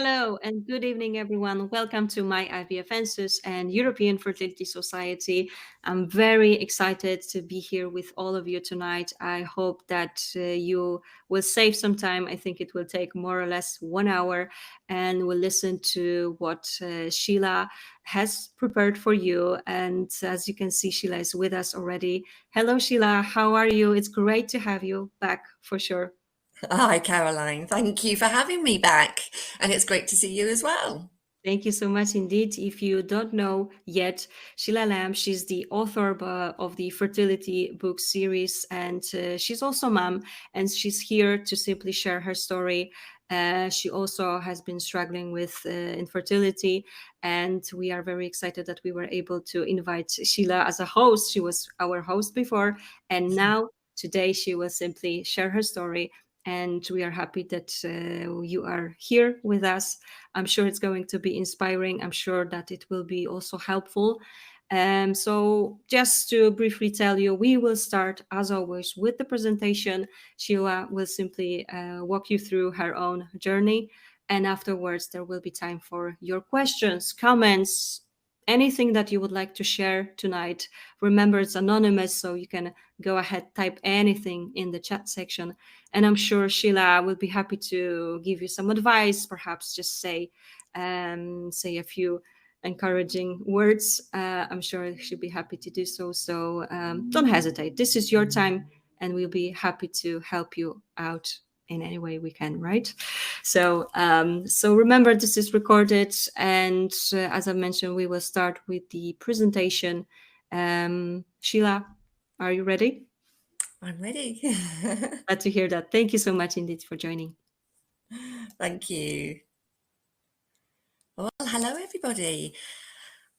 Hello and good evening, everyone. Welcome to my IVF Census and European Fertility Society. I'm very excited to be here with all of you tonight. I hope that you will save some time. I think it will take more or less 1 hour, and we'll listen to what Sheila has prepared for you. And as you can see, Sheila is with us already. Hello, Sheila. How are you? It's great to have you back for sure. Hi, Caroline. Thank you for having me back. And it's great to see you as well. Thank you so much indeed. If you don't know yet, Sheila Lamb, she's the author of the Fertility book series, and she's also mom, and she's here to simply share her story. She also has been struggling with infertility, and we are very excited that we were able to invite Sheila as a host. She was our host before, and now today she will simply share her story. And we are happy that you are here with us. I'm sure it's going to be inspiring. I'm sure that it will be also helpful. So just to briefly tell you, we will start as always with the presentation. Sheila will simply walk you through her own journey. And afterwards, there will be time for your questions, comments, anything that you would like to share tonight. Remember, it's anonymous, so you can go ahead, type anything in the chat section. And I'm sure Sheila will be happy to give you some advice, perhaps just say a few encouraging words. I'm sure she'll be happy to do so. So don't hesitate. This is your time, and we'll be happy to help you out in any way we can, right? So remember, this is recorded, and as I mentioned, we will start with the presentation. Sheila, are you ready? I'm ready. Glad to hear that. Thank you so much indeed for joining. Thank you. Well, hello, everybody.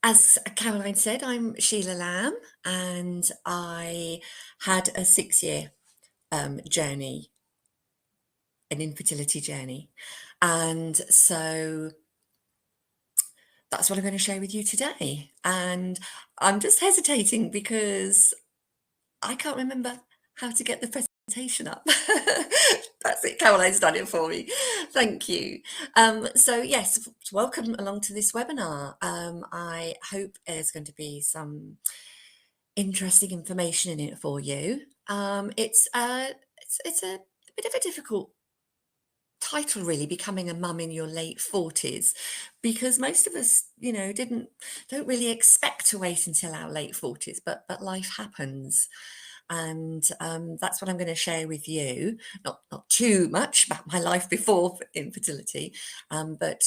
As Caroline said, I'm Sheila Lamb, and I had a 6-year journey, an infertility journey. And so that's what I'm going to share with you today. And I'm just hesitating because I can't remember how to get the presentation up. That's it. Caroline's done it for me. Thank you. So yes, welcome along to this webinar. I hope there's going to be some interesting information in it for you. It's a bit of a difficult title, really, becoming a mum in your late 40s, because most of us, don't really expect to wait until our late 40s, but life happens. And that's what I'm going to share with you. Not too much about my life before infertility, but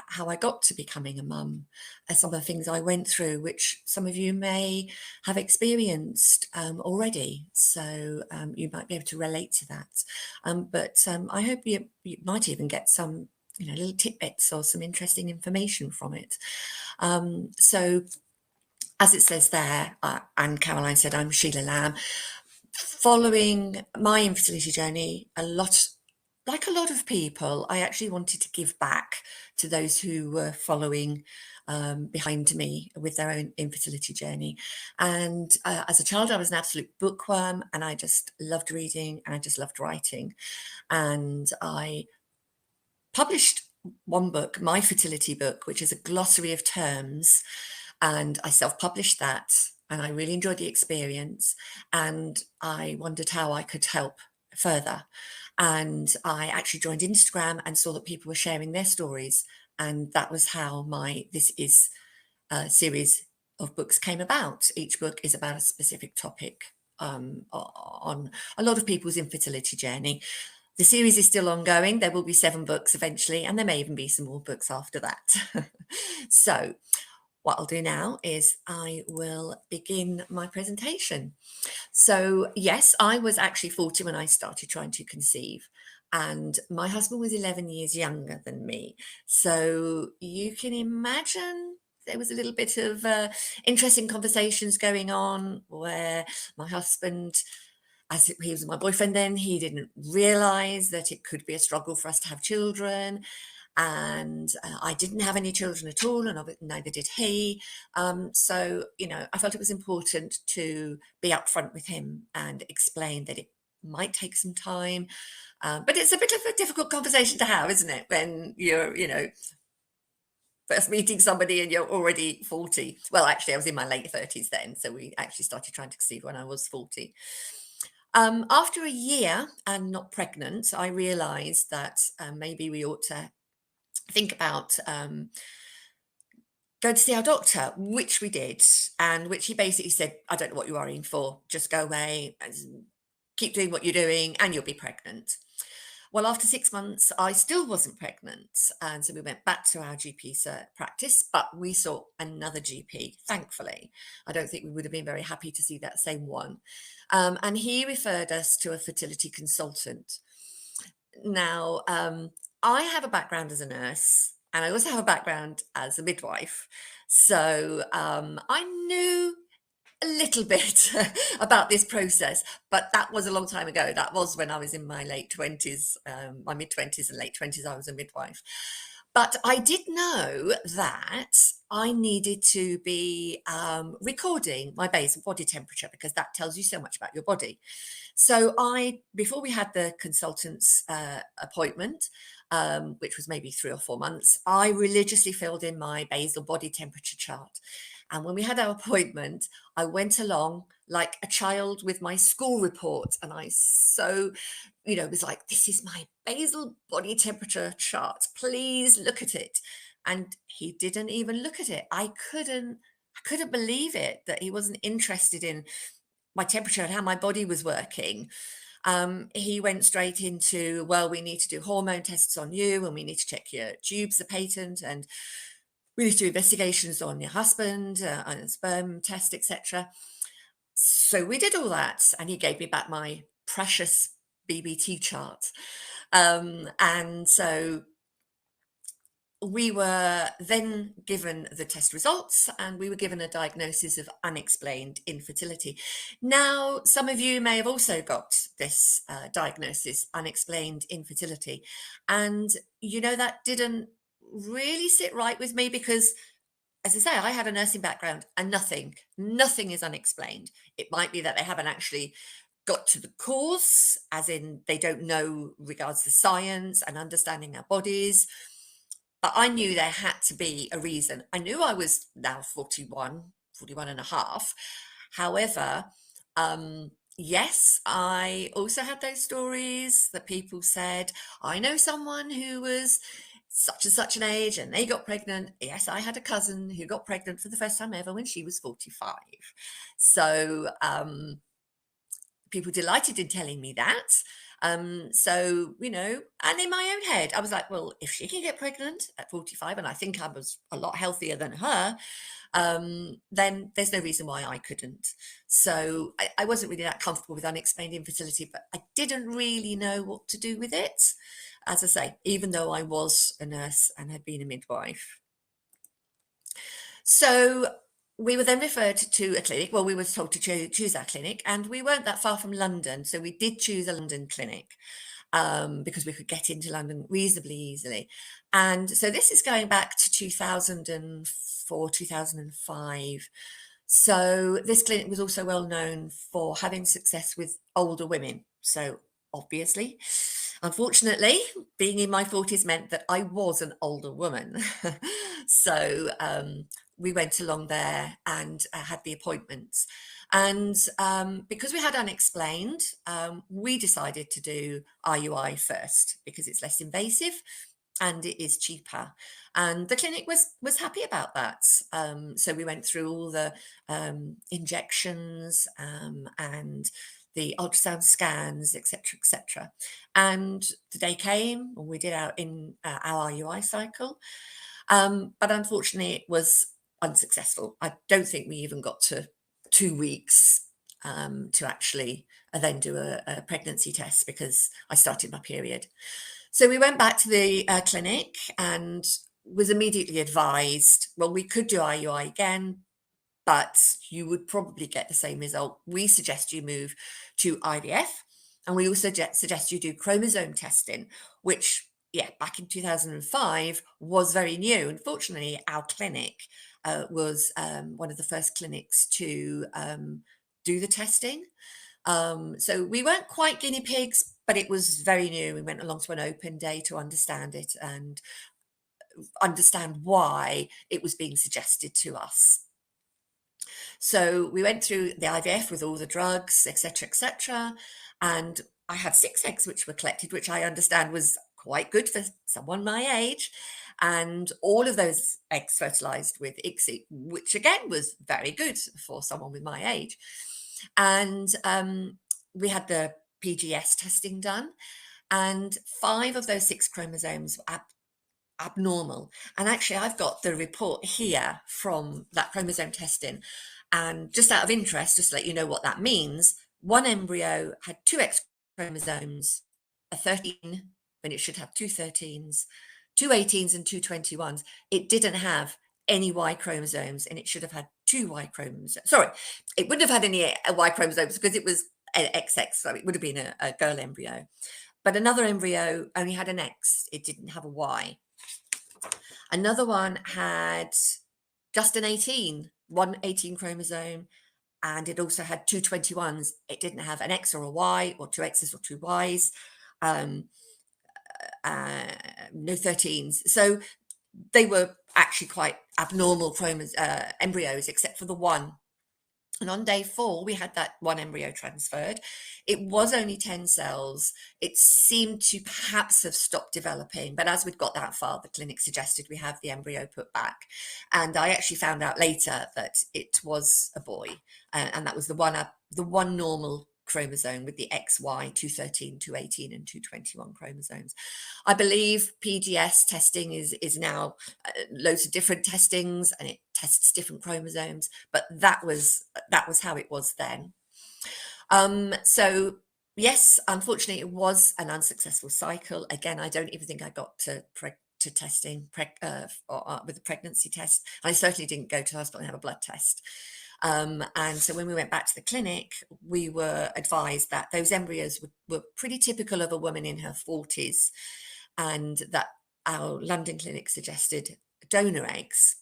how I got to becoming a mum, some of the things I went through, which some of you may have experienced already. So you might be able to relate to that. But I hope you might even get some little tidbits or some interesting information from it. So as it says there, and Caroline said, I'm Sheila Lamb. Following my infertility journey, like a lot of people, I actually wanted to give back to those who were following behind me with their own infertility journey. And as a child, I was an absolute bookworm, and I just loved reading, and I just loved writing. And I published one book, my fertility book, which is a glossary of terms, and I self-published that, and I really enjoyed the experience, and I wondered how I could help further. And I actually joined Instagram and saw that people were sharing their stories, and that was how my This Is series of books came about. Each book is about a specific topic on a lot of people's infertility journey. The series is still ongoing. There will be 7 books eventually, and there may even be some more books after that. So what I'll do now is I will begin my presentation. So yes, I was actually 40 when I started trying to conceive, and my husband was 11 years younger than me. So you can imagine there was a little bit of interesting conversations going on where my husband, as he was my boyfriend then, he didn't realize that it could be a struggle for us to have children. And I didn't have any children at all, and neither did he. So, I felt it was important to be upfront with him and explain that it might take some time. But it's a bit of a difficult conversation to have, isn't it? When you're, first meeting somebody and you're already 40. Well, actually, I was in my late 30s then. So we actually started trying to conceive when I was 40. After a year and not pregnant, I realized that maybe we ought to think about going to see our doctor, which we did, and which he basically said, I don't know what you're worrying for, just go away and keep doing what you're doing and you'll be pregnant. Well, after 6 months, I still wasn't pregnant. And so we went back to our GP practice, but we saw another GP, thankfully. I don't think we would have been very happy to see that same one. And he referred us to a fertility consultant. Now, I have a background as a nurse, and I also have a background as a midwife. So I knew a little bit about this process, but that was a long time ago. That was when I was in my late 20s, my mid 20s and late 20s, I was a midwife. But I did know that I needed to be recording my basal body temperature, because that tells you so much about your body. So before we had the consultant's appointment, which was maybe 3 or 4 months, I religiously filled in my basal body temperature chart. And when we had our appointment, I went along like a child with my school report. And I was like, this is my basal body temperature chart. Please look at it. And he didn't even look at it. I couldn't believe it, that he wasn't interested in my temperature and how my body was working. He went straight into, well, we need to do hormone tests on you, and we need to check your tubes are patent, and we need to do investigations on your husband, on a sperm test, etc. So we did all that, and he gave me back my precious BBT chart. And so we were then given the test results, and we were given a diagnosis of unexplained infertility. Now, some of you may have also got this diagnosis, unexplained infertility. And, that didn't really sit right with me, because, as I say, I had a nursing background, and nothing is unexplained. It might be that they haven't actually got to the cause, as in they don't know regards to science and understanding our bodies. But I knew there had to be a reason. I knew I was now 41 and a half. However, yes, I also had those stories that people said, I know someone who was such and such an age and they got pregnant. Yes, I had a cousin who got pregnant for the first time ever when she was 45. So people delighted in telling me that. So, and in my own head, I was like, well, if she can get pregnant at 45, and I think I was a lot healthier than her, then there's no reason why I couldn't. So I wasn't really that comfortable with unexplained infertility, but I didn't really know what to do with it. As I say, even though I was a nurse and had been a midwife. So we were then referred to a clinic. Well, we were told to choose our clinic, and we weren't that far from London. So we did choose a London clinic because we could get into London reasonably easily. And so this is going back to 2004, 2005. So this clinic was also well known for having success with older women. So obviously, unfortunately, being in my 40s meant that I was an older woman. So we went along there and had the appointments. And because we had unexplained, we decided to do IUI first, because it's less invasive and it is cheaper. And the clinic was happy about that. So we went through all the injections and the ultrasound scans, etc. And the day came, and we did our IUI cycle. But unfortunately, it was unsuccessful. I don't think we even got to 2 weeks to actually then do a pregnancy test, because I started my period. So we went back to the clinic and was immediately advised, well, we could do IUI again, but you would probably get the same result. We suggest you move to IVF, and we also suggest you do chromosome testing, which, back in 2005 was very new. Unfortunately, our clinic was one of the first clinics to do the testing. So we weren't quite guinea pigs, but it was very new. We went along to an open day to understand it and understand why it was being suggested to us. So we went through the IVF with all the drugs, etc., and I had 6 eggs which were collected, which I understand was quite good for someone my age. And all of those eggs fertilized with ICSI, which again was very good for someone with my age. And we had the PGS testing done, and 5 of those 6 chromosomes were abnormal. And actually, I've got the report here from that chromosome testing. And just out of interest, just to let you know what that means, one embryo had 2 X chromosomes, a 13 when it should have 2 13s, 2 18s, and 2 21s. It didn't have any Y chromosomes, and it should have had 2 Y chromosomes. Sorry, it wouldn't have had any Y chromosomes because it was an XX, so it would have been a girl embryo. But another embryo only had an X, it didn't have a Y. Another one had just an 18, one 18 chromosome, and it also had 2 21s. It didn't have an X or a Y, or 2 X's or 2 Ys, no 13s. So they were actually quite abnormal embryos, except for the one. And on day 4, we had that one embryo transferred. It was only 10 cells. It seemed to perhaps have stopped developing, but as we'd got that far, the clinic suggested we have the embryo put back. And I actually found out later that it was a boy, and that was the one normal chromosome with the XY 213, 218, and 221 chromosomes. I believe PGS testing is now loads of different testings, and it tests different chromosomes, but that was how it was then. So yes, unfortunately, it was an unsuccessful cycle. Again, I don't even think I got to testing with the pregnancy test. I certainly didn't go to hospital and have a blood test. And so when we went back to the clinic, we were advised that those embryos were pretty typical of a woman in her 40s, and that our London clinic suggested donor eggs.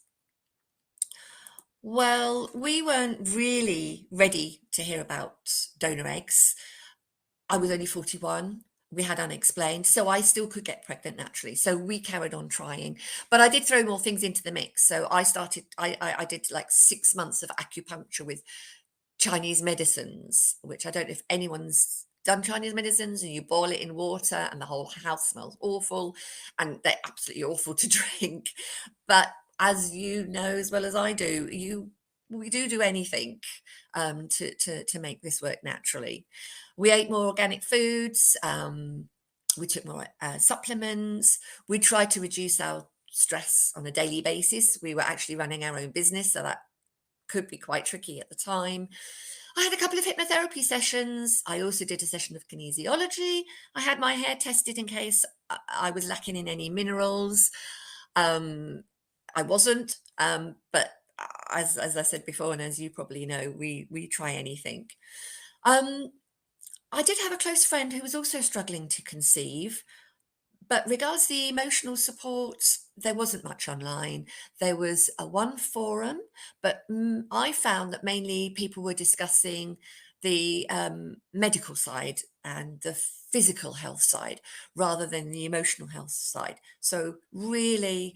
Well, we weren't really ready to hear about donor eggs. I was only 41. We had unexplained, so I still could get pregnant naturally. So we carried on trying, but I did throw more things into the mix. So I did like 6 months of acupuncture with Chinese medicines, which I don't know if anyone's done Chinese medicines, and you boil it in water and the whole house smells awful, and they're absolutely awful to drink. But as you know as well as I do, we do anything to make this work naturally. We ate more organic foods. We took more supplements. We tried to reduce our stress on a daily basis. We were actually running our own business, so that could be quite tricky at the time. I had a couple of hypnotherapy sessions. I also did a session of kinesiology. I had my hair tested in case I was lacking in any minerals. I wasn't, but as I said before, and as you probably know, we try anything. I did have a close friend who was also struggling to conceive, but regards the emotional support, there wasn't much online. There was one forum, but I found that mainly people were discussing the medical side and the physical health side rather than the emotional health side. So really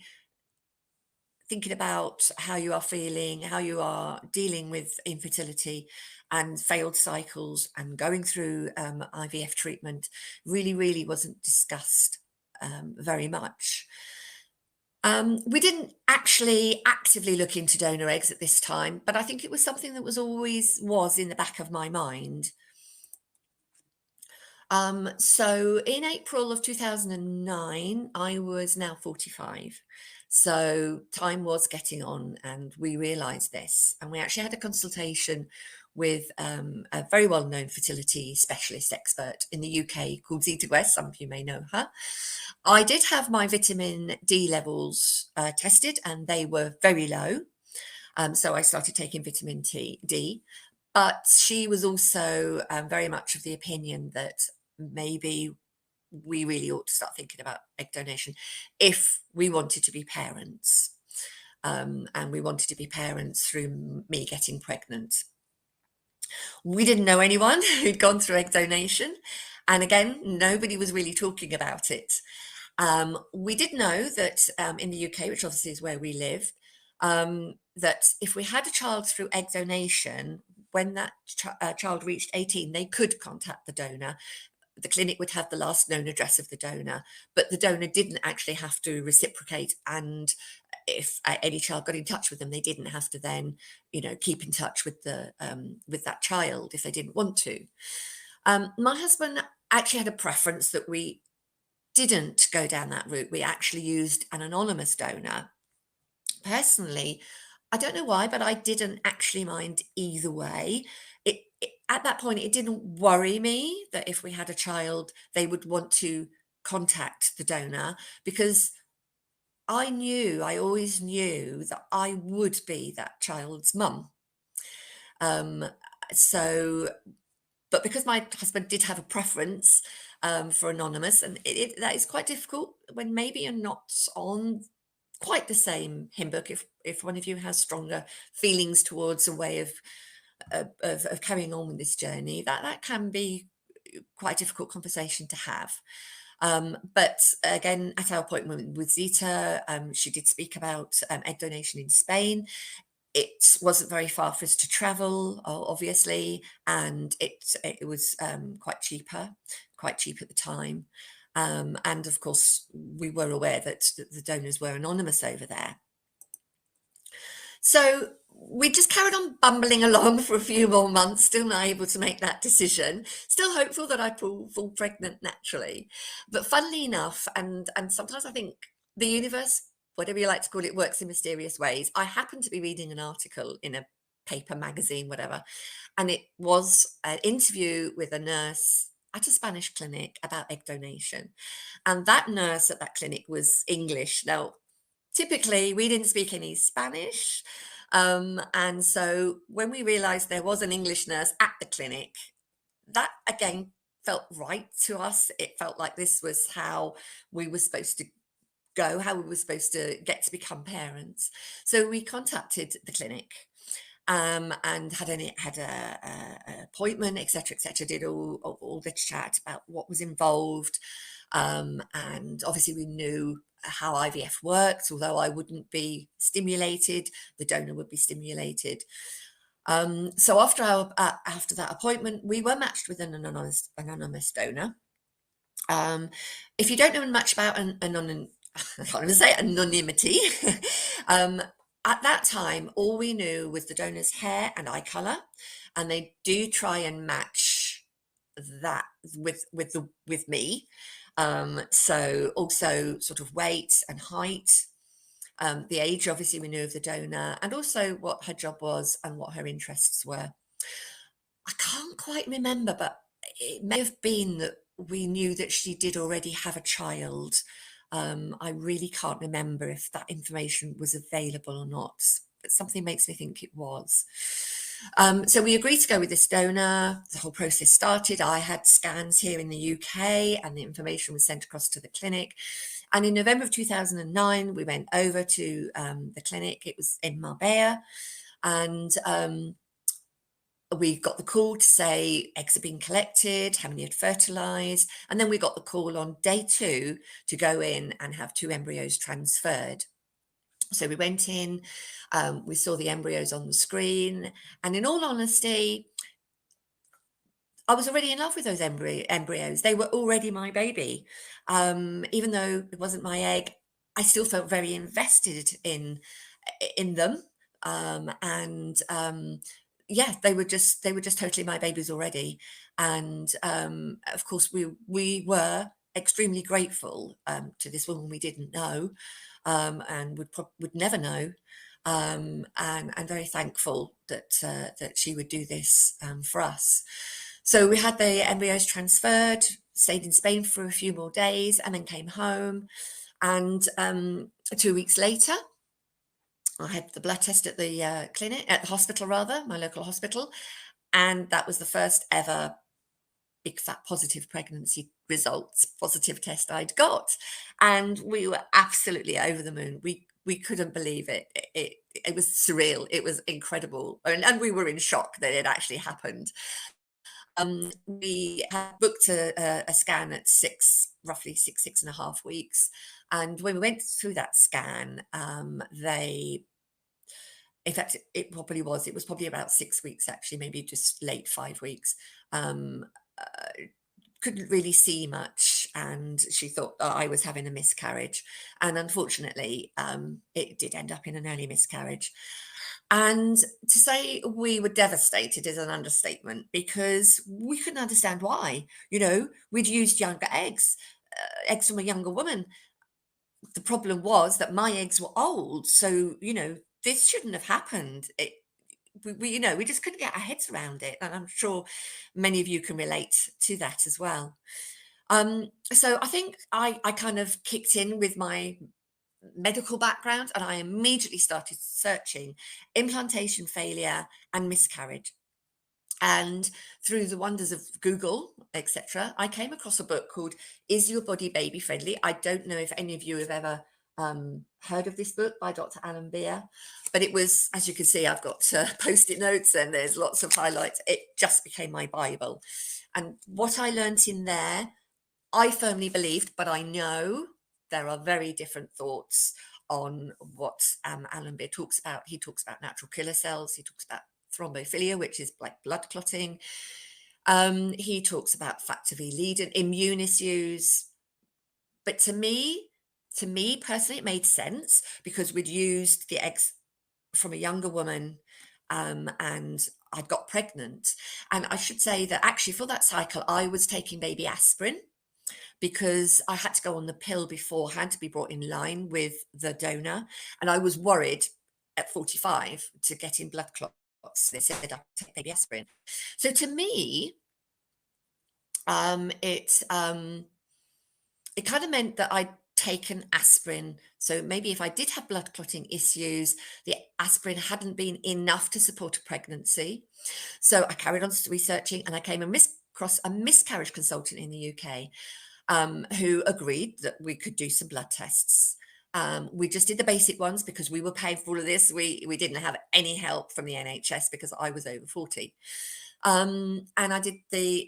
thinking about how you are feeling, how you are dealing with infertility and failed cycles and going through IVF treatment really wasn't discussed very much. We didn't actually actively look into donor eggs at this time, but I think it was something that was always in the back of my mind. So in April of 2009, I was now 45. So time was getting on, and we realized this. And we actually had a consultation with a very well-known fertility specialist expert in the UK called Zita West. Some of you may know her. I did have my vitamin D levels tested, and they were very low. So I started taking vitamin D. But she was also very much of the opinion that maybe we really ought to start thinking about egg donation if we wanted to be parents. And we wanted to be parents through me getting pregnant. We didn't know anyone who'd gone through egg donation. And again, nobody was really talking about it. We did know that in the UK, which obviously is where we live, that if we had a child through egg donation, when that child reached 18, they could contact the donor. The clinic would have the last known address of the donor, but the donor didn't actually have to reciprocate. And if any child got in touch with them, they didn't have to then, keep in touch with that child if they didn't want to. My husband actually had a preference that we didn't go down that route. We actually used an anonymous donor. Personally, I don't know why, but I didn't actually mind either way. At that point, it didn't worry me that if we had a child, they would want to contact the donor, because I always knew that I would be that child's mum. But because my husband did have a preference for anonymous, and that is quite difficult when maybe you're not on quite the same hymn book. If one of you has stronger feelings towards a way of carrying on with this journey, that can be quite a difficult conversation to have. But again, at our appointment with Zita, she did speak about egg donation in Spain. It wasn't very far for us to travel, obviously, and it was quite cheap at the time. And of course, we were aware that the donors were anonymous over there. So we just carried on bumbling along for a few more months, still not able to make that decision, still hopeful that I'd fall pregnant naturally. But funnily enough, and sometimes I think the universe, whatever you like to call it, works in mysterious ways. I happened to be reading an article in a paper, magazine, whatever, and it was an interview with a nurse at a Spanish clinic about egg donation. And that nurse at that clinic was English. Now, typically, we didn't speak any Spanish. And so when we realized there was an English nurse at the clinic, that again felt right to us. It felt like this was how we were supposed to go, how we were supposed to get to become parents. So we contacted the clinic and had an appointment, etc., did all the chat about what was involved. And obviously we knew how IVF works, although I wouldn't be stimulated, the donor would be stimulated. So after that appointment, we were matched with an anonymous donor. If you don't know much about I can't even say anonymity. At that time, all we knew was the donor's hair and eye color, and they do try and match that with me. So also sort of weight and height, the age, obviously we knew of the donor, and also what her job was and what her interests were. I can't quite remember, but it may have been that we knew that she did already have a child. I really can't remember if that information was available or not, but something makes me think it was. So we agreed to go with this donor. The whole process started. I had scans here in the UK, and the information was sent across to the clinic. And in November of 2009, we went over to the clinic. It was in Marbella, and we got the call to say eggs had been collected, how many had fertilized, and then we got the call on day 2 to go in and have 2 embryos transferred. So we went in, we saw the embryos on the screen, and in all honesty, I was already in love with those embryos. They were already my baby. Even though it wasn't my egg, I still felt very invested in them. Yeah, they were just totally my babies already. And of course, we were extremely grateful to this woman we didn't know, and would never know, and very thankful that she would do this for us. So we had the embryos transferred, stayed in Spain for a few more days, and then came home. And 2 weeks later, I had the blood test at the hospital, my local hospital, and that was the first ever big fat positive pregnancy results positive test I'd got, and we were absolutely over the moon. We we couldn't believe it. It was surreal. It was incredible. And we were in shock that it actually happened. We had booked a scan at roughly 6.5 weeks. And when we went through that scan, in fact, it was probably about 6 weeks, actually, maybe just late 5 weeks. Couldn't really see much, and she thought that I was having a miscarriage. And unfortunately, it did end up in an early miscarriage. And to say we were devastated is an understatement, because we couldn't understand why. We'd used younger eggs, eggs from a younger woman. The problem was that my eggs were old, so this shouldn't have happened. We just couldn't get our heads around it, and I'm sure many of you can relate to that as well. So I think I kind of kicked in with my medical background, and I immediately started searching implantation failure and miscarriage. And through the wonders of Google, etc., I came across a book called Is Your Body Baby Friendly? I don't know if any of you have ever heard of this book by Dr. Alan Beer, but it was, as you can see, I've got post-it notes and there's lots of highlights. It just became my Bible. And what I learnt in there, I firmly believed, but I know there are very different thoughts on what Alan Beer talks about. He talks about natural killer cells. He talks about thrombophilia, which is like blood clotting. He talks about factor V lead and immune issues. But to me personally, it made sense, because we'd used the eggs from a younger woman, and I'd got pregnant. And I should say that actually for that cycle, I was taking baby aspirin, because I had to go on the pill beforehand to be brought in line with the donor. And I was worried at 45 to get in blood clots. They said I take baby aspirin. So to me, it kind of meant that I'd taken aspirin. So maybe if I did have blood clotting issues, the aspirin hadn't been enough to support a pregnancy. So I carried on researching, and I came across a miscarriage consultant in the UK, who agreed that we could do some blood tests. We just did the basic ones because we were paying for all of this. We didn't have any help from the NHS because I was over 40. And I did the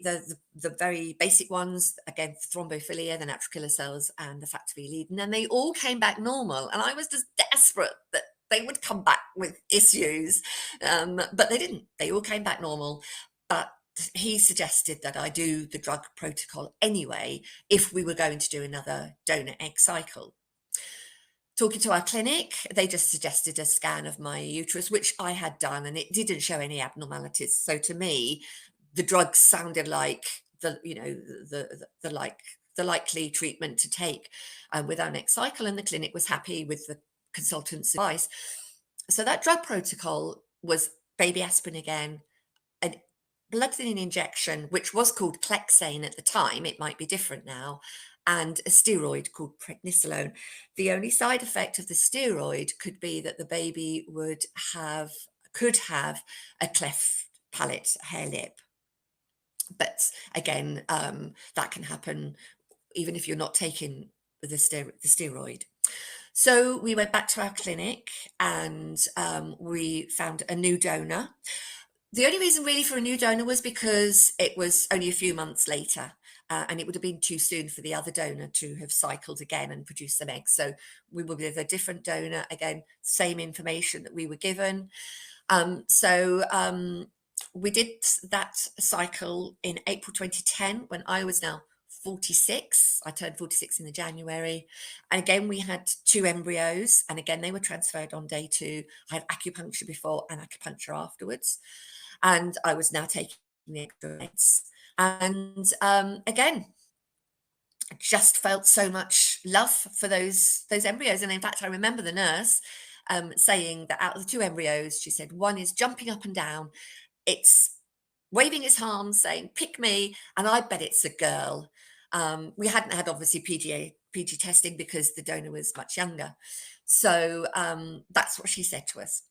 very basic ones, again, thrombophilia, the natural killer cells, and the factor V lead. And then they all came back normal. And I was just desperate that they would come back with issues. But they didn't. They all came back normal. But he suggested that I do the drug protocol anyway if we were going to do another donor egg cycle. Talking to our clinic, they just suggested a scan of my uterus, which I had done, and it didn't show any abnormalities. So to me, the drugs sounded like the likely treatment to take with our next cycle, and the clinic was happy with the consultant's advice. So that drug protocol was baby aspirin again, an blood thinning injection, which was called Clexane at the time. It might be different now. And a steroid called prednisolone. The only side effect of the steroid could be that the baby could have a cleft palate, hair lip. But again, that can happen even if you're not taking the steroid. So we went back to our clinic, and we found a new donor. The only reason really for a new donor was because it was only a few months later. And it would have been too soon for the other donor to have cycled again and produced some eggs. So we were with a different donor, again, same information that we were given. We did that cycle in April 2010 when I was now 46. I turned 46 in the January. And again, we had 2 embryos. And again, they were transferred on day 2. I had acupuncture before and acupuncture afterwards. And I was now taking the extra eggs. And again, I just felt so much love for those embryos. And in fact, I remember the nurse saying that out of the 2 embryos, she said, one is jumping up and down. It's waving its arms saying, pick me. And I bet it's a girl. We hadn't had, obviously, PG testing because the donor was much younger. So that's what she said to us.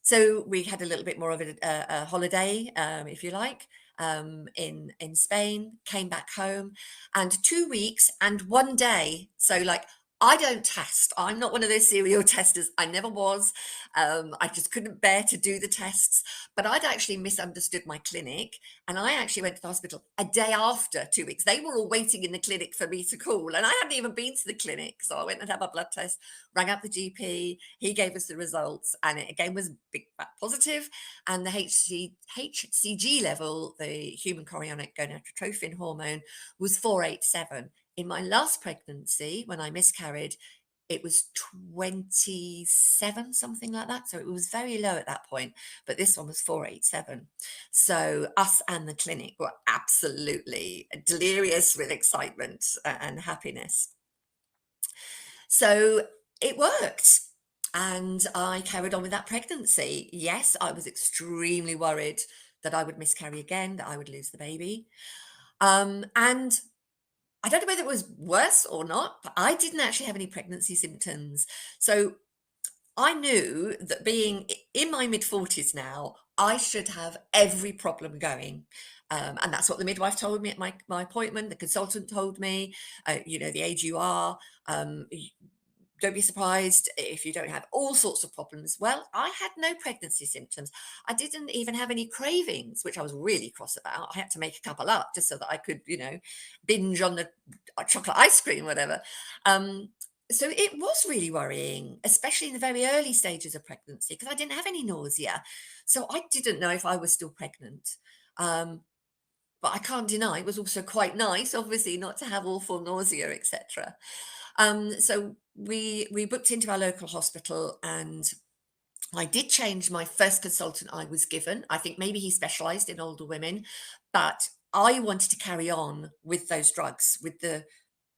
So we had a little bit more of a holiday, if you like, in Spain, came back home, and 2 weeks and 1 day. So like I don't test. I'm not one of those serial testers. I never was. I just couldn't bear to do the tests. But I'd actually misunderstood my clinic, and I actually went to the hospital a day after 2 weeks. They were all waiting in the clinic for me to call, and I hadn't even been to the clinic. So I went and had my blood test, rang up the GP. He gave us the results, and it again was big fat positive. And the HCG level, the human chorionic gonadotrophin hormone, was 487. In my last pregnancy, when I miscarried, it was 27, something like that. So it was very low at that point, but this one was 487. So us and the clinic were absolutely delirious with excitement and happiness. So it worked. And I carried on with that pregnancy. Yes, I was extremely worried that I would miscarry again, that I would lose the baby. And I don't know whether it was worse or not, but I didn't actually have any pregnancy symptoms. So I knew that being in my mid-40s now, I should have every problem going. And that's what the midwife told me at my appointment. The consultant told me, the age you are, don't be surprised if you don't have all sorts of problems. Well, I had no pregnancy symptoms. I didn't even have any cravings, which I was really cross about. I had to make a couple up just so that I could, binge on the chocolate ice cream, whatever. So it was really worrying, especially in the very early stages of pregnancy, because I didn't have any nausea. So I didn't know if I was still pregnant. But I can't deny it was also quite nice, obviously, not to have awful nausea, etc. So we booked into our local hospital, and I did change my first consultant I was given. I think maybe he specialized in older women, but I wanted to carry on with those drugs, with the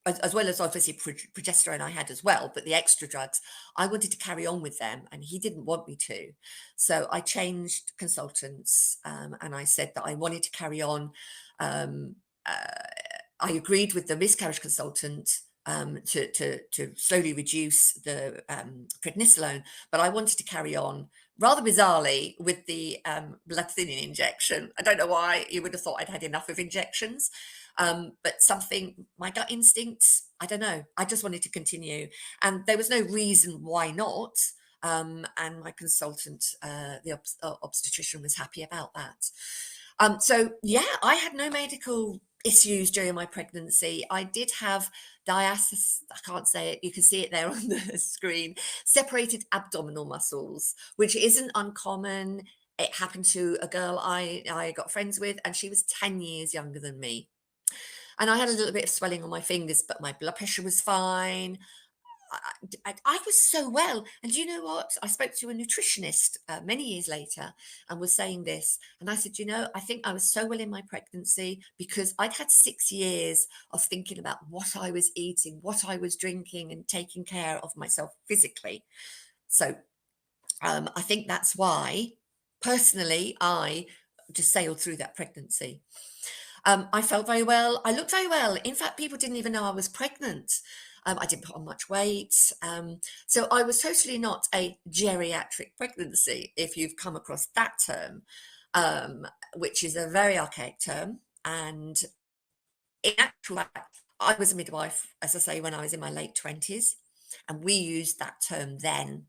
as well as obviously progesterone I had as well, but the extra drugs, I wanted to carry on with them, and he didn't want me to. So I changed consultants, and I said that I wanted to carry on. Um, I agreed with the miscarriage consultant to slowly reduce the prednisolone, but I wanted to carry on rather bizarrely with the blood thinning injection. I don't know why. You would have thought I'd had enough of injections, but something, my gut instincts, I don't know. I just wanted to continue, and there was no reason why not. And my consultant, the obstetrician, was happy about that. So yeah, I had no medical issues during my pregnancy. I did have diastasis, I can't say it, you can see it there on the screen, separated abdominal muscles, which isn't uncommon. It happened to a girl I got friends with, and she was 10 years younger than me. And I had a little bit of swelling on my fingers, but my blood pressure was fine. I was so well. And you know what? I spoke to a nutritionist many years later and was saying this. And I said, I think I was so well in my pregnancy because I'd had 6 years of thinking about what I was eating, what I was drinking, and taking care of myself physically. So I think that's why, personally, I just sailed through that pregnancy. I felt very well. I looked very well. In fact, people didn't even know I was pregnant. I didn't put on much weight. So I was totally not a geriatric pregnancy, if you've come across that term, which is a very archaic term. And in actual fact, I was a midwife, as I say, when I was in my late 20s. And we used that term then.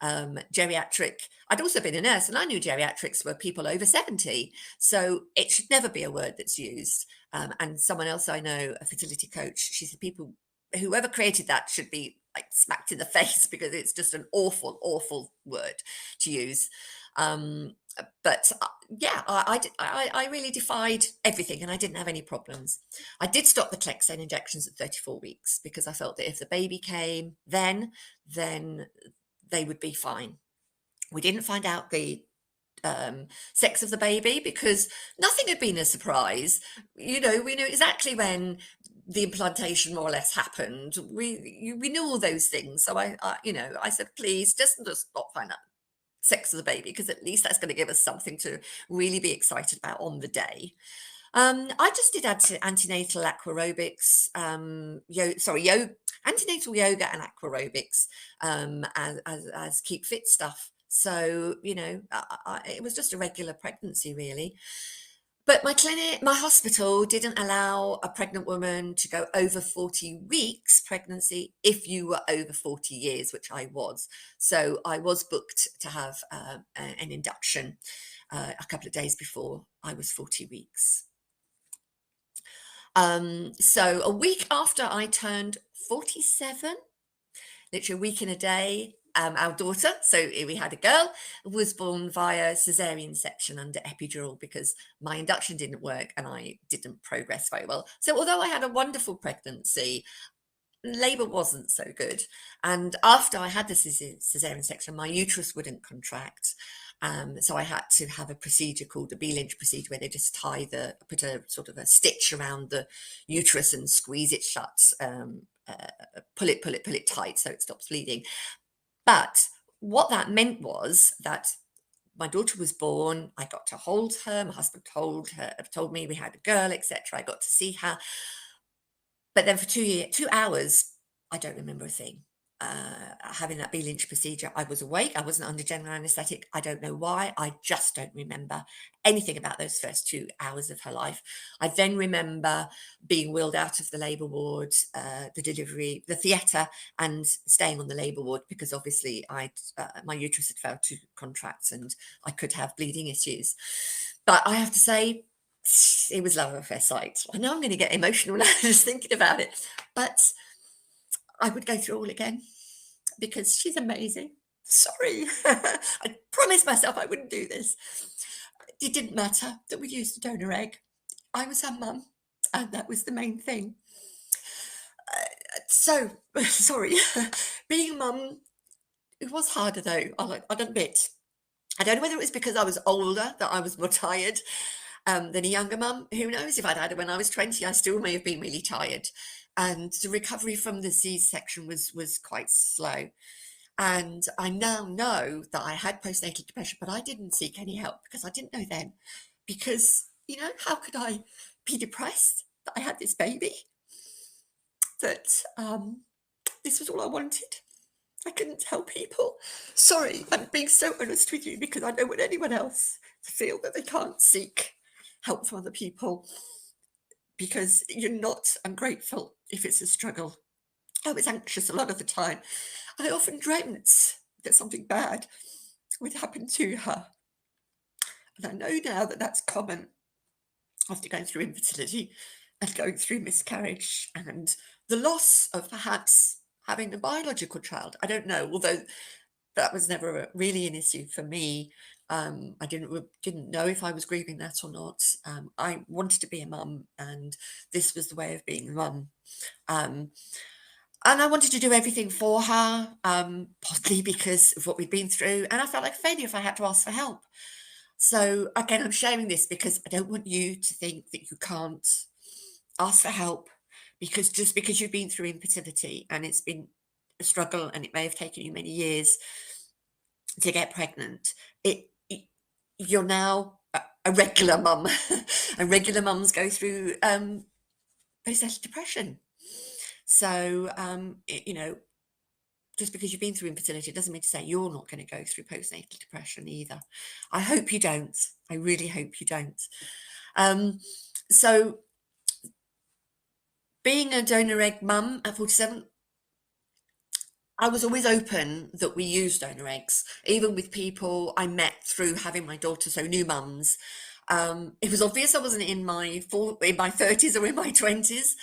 Geriatric, I'd also been a nurse, and I knew geriatrics were people over 70. So it should never be a word that's used. And someone else I know, a fertility coach, she said whoever created that should be like smacked in the face because it's just an awful, awful word to use. But yeah, I really defied everything, and I didn't have any problems. I did stop the Clexane injections at 34 weeks because I felt that if the baby came then they would be fine. We didn't find out the sex of the baby because nothing had been a surprise. We knew exactly when the implantation more or less happened. We knew all those things. So I said, please just not find out sex of the baby, because at least that's going to give us something to really be excited about on the day. I just did antenatal aquarobics, antenatal yoga and aquarobics as keep fit stuff. So, it was just a regular pregnancy, really. But my clinic, my hospital didn't allow a pregnant woman to go over 40 weeks pregnancy if you were over 40 years, which I was. So I was booked to have an induction a couple of days before I was 40 weeks. So a week after I turned 47, literally a week and a day, our daughter, so we had a girl, was born via cesarean section under epidural because my induction didn't work and I didn't progress very well. So although I had a wonderful pregnancy, labor wasn't so good. And after I had the cesarean section, my uterus wouldn't contract. So I had to have a procedure called a B-Lynch procedure, where they just put a sort of a stitch around the uterus and squeeze it shut, pull it tight so it stops bleeding. But what that meant was that my daughter was born, I got to hold her, my husband told me we had a girl, etc. I got to see her. But then for 2 hours, I don't remember a thing. Having that B-Lynch procedure, I was awake. I wasn't under general anaesthetic. I don't know why. I just don't remember anything about those first 2 hours of her life. I then remember being wheeled out of the labour ward, the delivery, the theatre, and staying on the labour ward because obviously my uterus had failed to contract and I could have bleeding issues. But I have to say, it was love at first sight. I know I'm going to get emotional now just thinking about it, but I would go through all again because she's amazing. Sorry, I promised myself I wouldn't do this. It didn't matter that we used a donor egg. I was her mum, and that was the main thing. So, sorry, being a mum, it was harder though, I'll admit. I don't know whether it was because I was older that I was more tired than a younger mum. Who knows? If I'd had it when I was 20, I still may have been really tired. And the recovery from the C-section was quite slow. And I now know that I had postnatal depression, but I didn't seek any help because I didn't know then. Because, how could I be depressed that I had this baby? That this was all I wanted. I couldn't tell people. Sorry, I'm being so honest with you because I don't want anyone else to feel that they can't seek help from other people, because you're not ungrateful if it's a struggle. I was anxious a lot of the time. I often dreamt that something bad would happen to her. And I know now that that's common after going through infertility and going through miscarriage and the loss of perhaps having a biological child. I don't know, although that was never really an issue for me. I didn't know if I was grieving that or not. I wanted to be a mum, and this was the way of being a mum. And I wanted to do everything for her, possibly because of what we'd been through, and I felt like a failure if I had to ask for help. So again, I'm sharing this because I don't want you to think that you can't ask for help, because just because you've been through infertility and it's been a struggle and it may have taken you many years to get pregnant, you're now a regular mum. And regular mums go through postnatal depression. So, just because you've been through infertility, it doesn't mean to say you're not going to go through postnatal depression either. I hope you don't. I really hope you don't. So, being a donor egg mum at 47, I was always open that we use donor eggs, even with people I met through having my daughter, so new mums. It was obvious I wasn't in my 30s or in my 20s.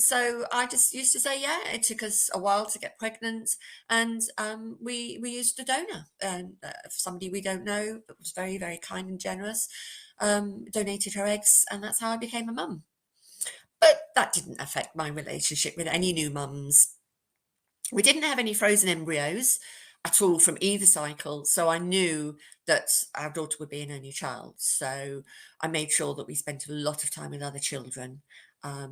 So I just used to say, yeah, it took us a while to get pregnant, and we used a donor, somebody we don't know, but was very, very kind and generous, donated her eggs, and that's how I became a mum. But that didn't affect my relationship with any new mums. We didn't have any frozen embryos at all from either cycle, so I knew that our daughter would be an only child. So I made sure that we spent a lot of time with other children,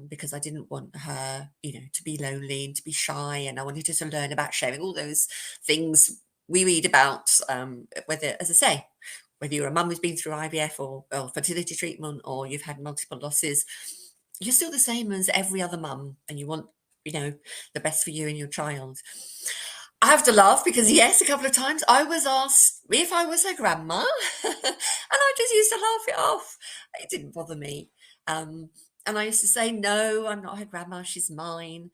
because I didn't want her, to be lonely and to be shy, and I wanted her to learn about sharing, all those things we read about, whether, as I say, whether you're a mum who's been through IVF or fertility treatment, or you've had multiple losses, you're still the same as every other mum, and you want the best for you and your child. I have to laugh because, yes, a couple of times I was asked if I was her grandma, and I just used to laugh it off. It didn't bother me. And I used to say, no, I'm not her grandma, she's mine.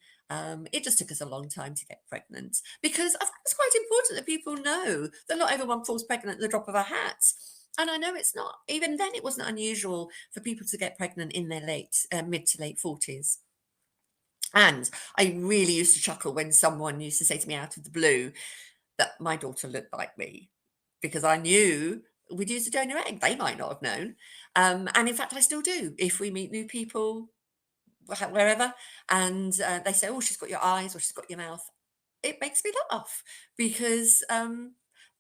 It just took us a long time to get pregnant because I think it's quite important that people know that not everyone falls pregnant at the drop of a hat. And I know it's not, even then, it wasn't unusual for people to get pregnant in their mid to late 40s. And I really used to chuckle when someone used to say to me out of the blue that my daughter looked like me, because I knew we'd used a donor egg. They might not have known. And in fact, I still do. If we meet new people, wherever, and they say, oh, she's got your eyes or she's got your mouth, it makes me laugh because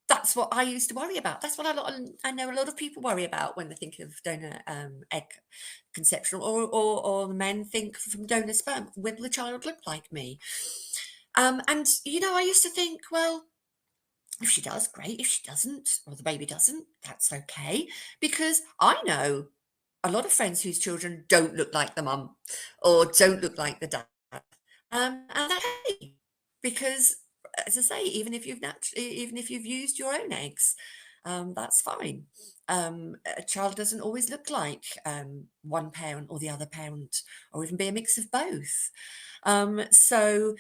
that's what I used to worry about. That's what I know a lot of people worry about when they think of donor egg conception, or the men think from donor sperm, will the child look like me? And I used to think, well, if she does, great. If she doesn't, or the baby doesn't, that's okay, because I know a lot of friends whose children don't look like the mum or don't look like the dad, and that's okay, because, as I say, even if you've used your own eggs, that's fine. A child doesn't always look like one parent or the other parent, or even be a mix of both. So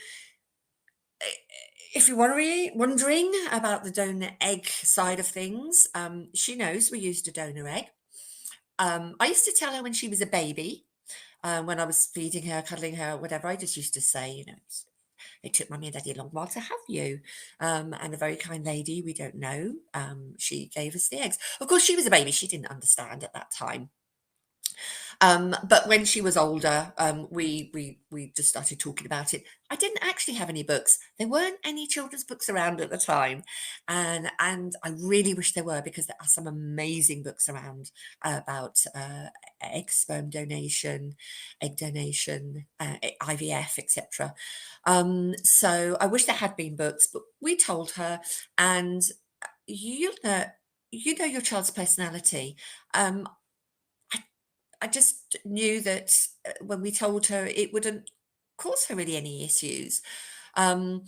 if you're wondering about the donor egg side of things, she knows we used a donor egg. I used to tell her when she was a baby, when I was feeding her, cuddling her, whatever, I just used to say, it took Mummy and Daddy a long while to have you. And a very kind lady, we don't know, she gave us the eggs. Of course, she was a baby. She didn't understand at that time. But when she was older, we just started talking about it. I didn't actually have any books. There weren't any children's books around at the time, and I really wish there were, because there are some amazing books around about egg sperm donation, egg donation, IVF, etc. So I wish there had been books, but we told her, and you know your child's personality. I just knew that when we told her, it wouldn't cause her really any issues. And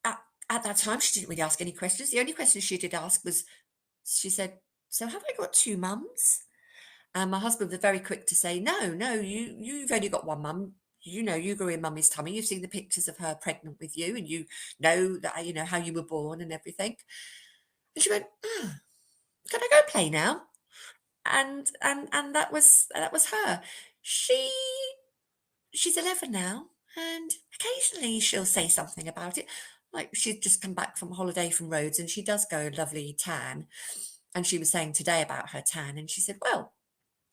at that time, she didn't really ask any questions. The only question she did ask was, she said, so have I got two mums? And my husband was very quick to say, no, you've only got one mum. You grew in Mummy's tummy. You've seen the pictures of her pregnant with you, and you know that, how you were born and everything. And she went, oh, can I go play now? And that was her. She's 11 now, and occasionally she'll say something about it. Like, she'd just come back from holiday from Rhodes, and she does go lovely tan. And she was saying today about her tan, and she said, well,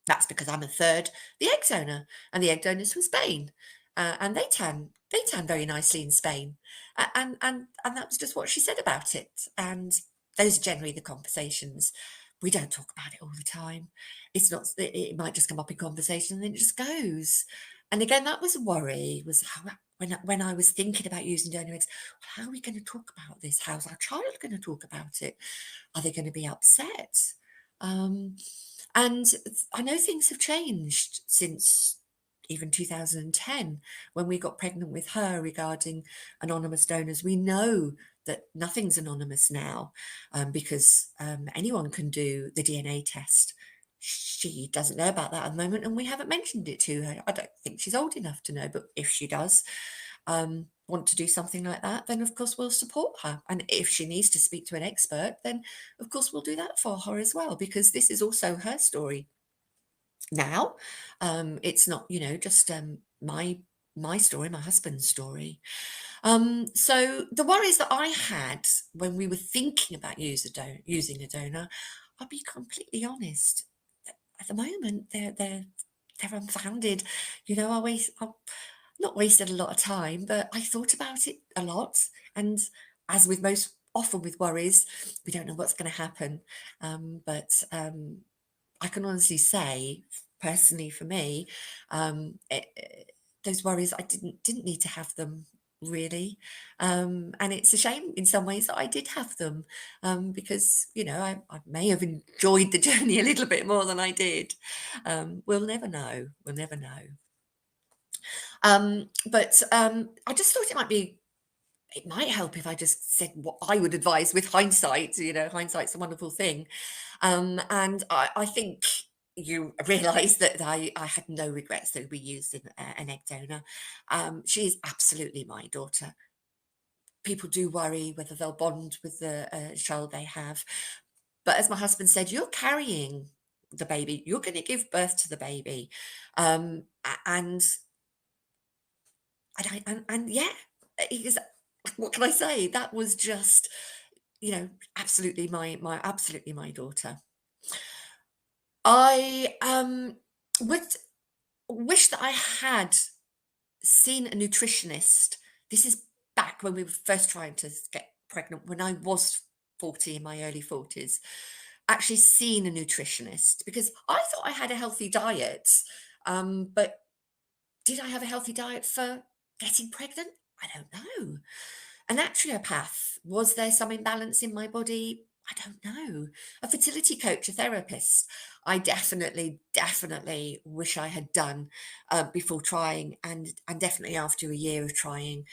that's because I'm a third the egg donor, and the egg donors from Spain, and they tan very nicely in Spain, and that was just what she said about it. And those are generally the conversations. We don't talk about it all the time. It's not. It might just come up in conversation, and then it just goes. And again, that was a worry. Was how, when I was thinking about using donor eggs, how are we going to talk about this? How's our child going to talk about it? Are they going to be upset? And I know things have changed since even 2010, when we got pregnant with her, regarding anonymous donors. We know that nothing's anonymous now, because anyone can do the DNA test. She doesn't know about that at the moment, and we haven't mentioned it to her. I don't think she's old enough to know, but if she does want to do something like that, then of course we'll support her. And if she needs to speak to an expert, then of course we'll do that for her as well, because this is also her story now. It's not, just my story, my husband's story. So the worries that I had when we were thinking about using a donor, I'll be completely honest, at the moment they're unfounded. I've not wasted a lot of time, but I thought about it a lot. And as with most, often with worries, we don't know what's going to happen. But I can honestly say, personally for me, those worries, I didn't need to have them, really. And it's a shame in some ways that I did have them, because I may have enjoyed the journey a little bit more than I did. We'll never know. But I just thought it might be it might help if I just said what I would advise with hindsight. Hindsight's a wonderful thing. And I think you realise that I had no regrets that we used an egg donor. She is absolutely my daughter. People do worry whether they'll bond with the child they have. But as my husband said, you're carrying the baby. You're going to give birth to the baby. And yeah, it is, what can I say? That was just, absolutely absolutely my daughter. I would wish that I had seen a nutritionist. This is back when we were first trying to get pregnant, when I was 40, in my early 40s. Actually seen a nutritionist, because I thought I had a healthy diet. But did I have a healthy diet for getting pregnant? I don't know. A naturopath, was there some imbalance in my body? I don't know. A fertility coach, a therapist, I definitely wish I had done before trying, and definitely after a year of trying,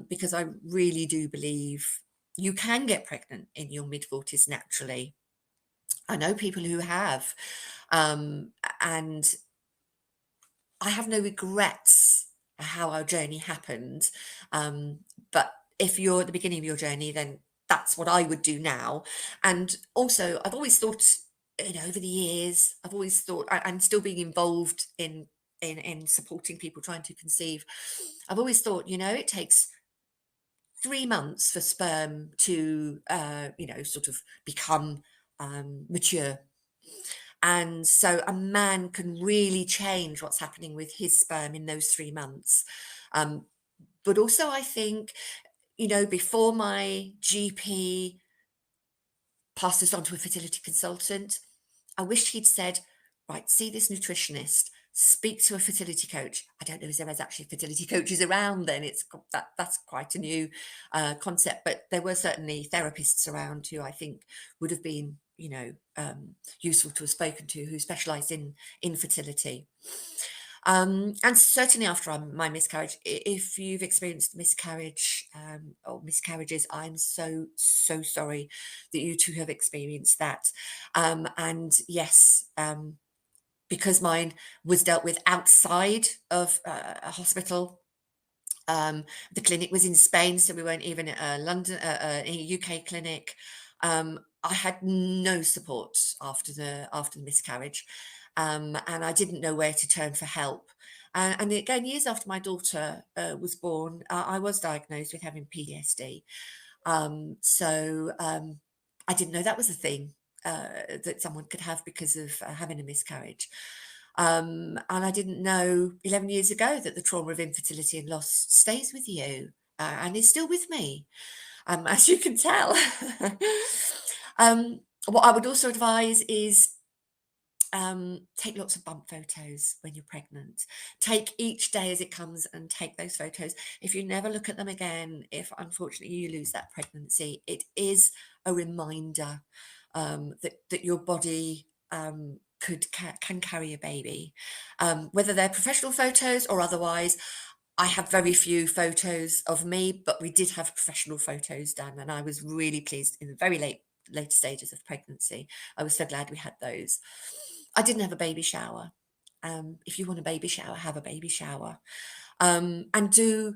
because I really do believe you can get pregnant in your mid-40s naturally. I know people who have, and I have no regrets how our journey happened. But if you're at the beginning of your journey, then that's what I would do now. And also, I've always thought, over the years, I've always thought, and still being involved in supporting people trying to conceive, I've always thought, it takes 3 months for sperm to, sort of become mature. And so a man can really change what's happening with his sperm in those 3 months. But also, I think, before my GP passed this on to a fertility consultant, I wish he'd said, right, see this nutritionist, speak to a fertility coach. I don't know if there is actually fertility coaches around then. That's quite a new concept, but there were certainly therapists around who I think would have been, useful to have spoken to, who specialised in infertility. And certainly after my miscarriage, if you've experienced miscarriage or miscarriages, I'm so sorry that you too have experienced that. And yes, because mine was dealt with outside of a hospital. The clinic was in Spain, so we weren't even at a UK clinic. I had no support after the miscarriage, and I didn't know where to turn for help. And again, years after my daughter was born, I was diagnosed with having PTSD. So I didn't know that was a thing that someone could have because of having a miscarriage. And I didn't know 11 years ago that the trauma of infertility and loss stays with you and is still with me, as you can tell. What I would also advise is take lots of bump photos when you're pregnant. Take each day as it comes and take those photos. If you never look at them again, if unfortunately you lose that pregnancy, it is a reminder that your body can carry a baby, whether they're professional photos or otherwise. I have very few photos of me, but we did have professional photos done, and I was really pleased in the very later stages of pregnancy. I was so glad we had those. I didn't have a baby shower. If you want a baby shower, have a baby shower. And do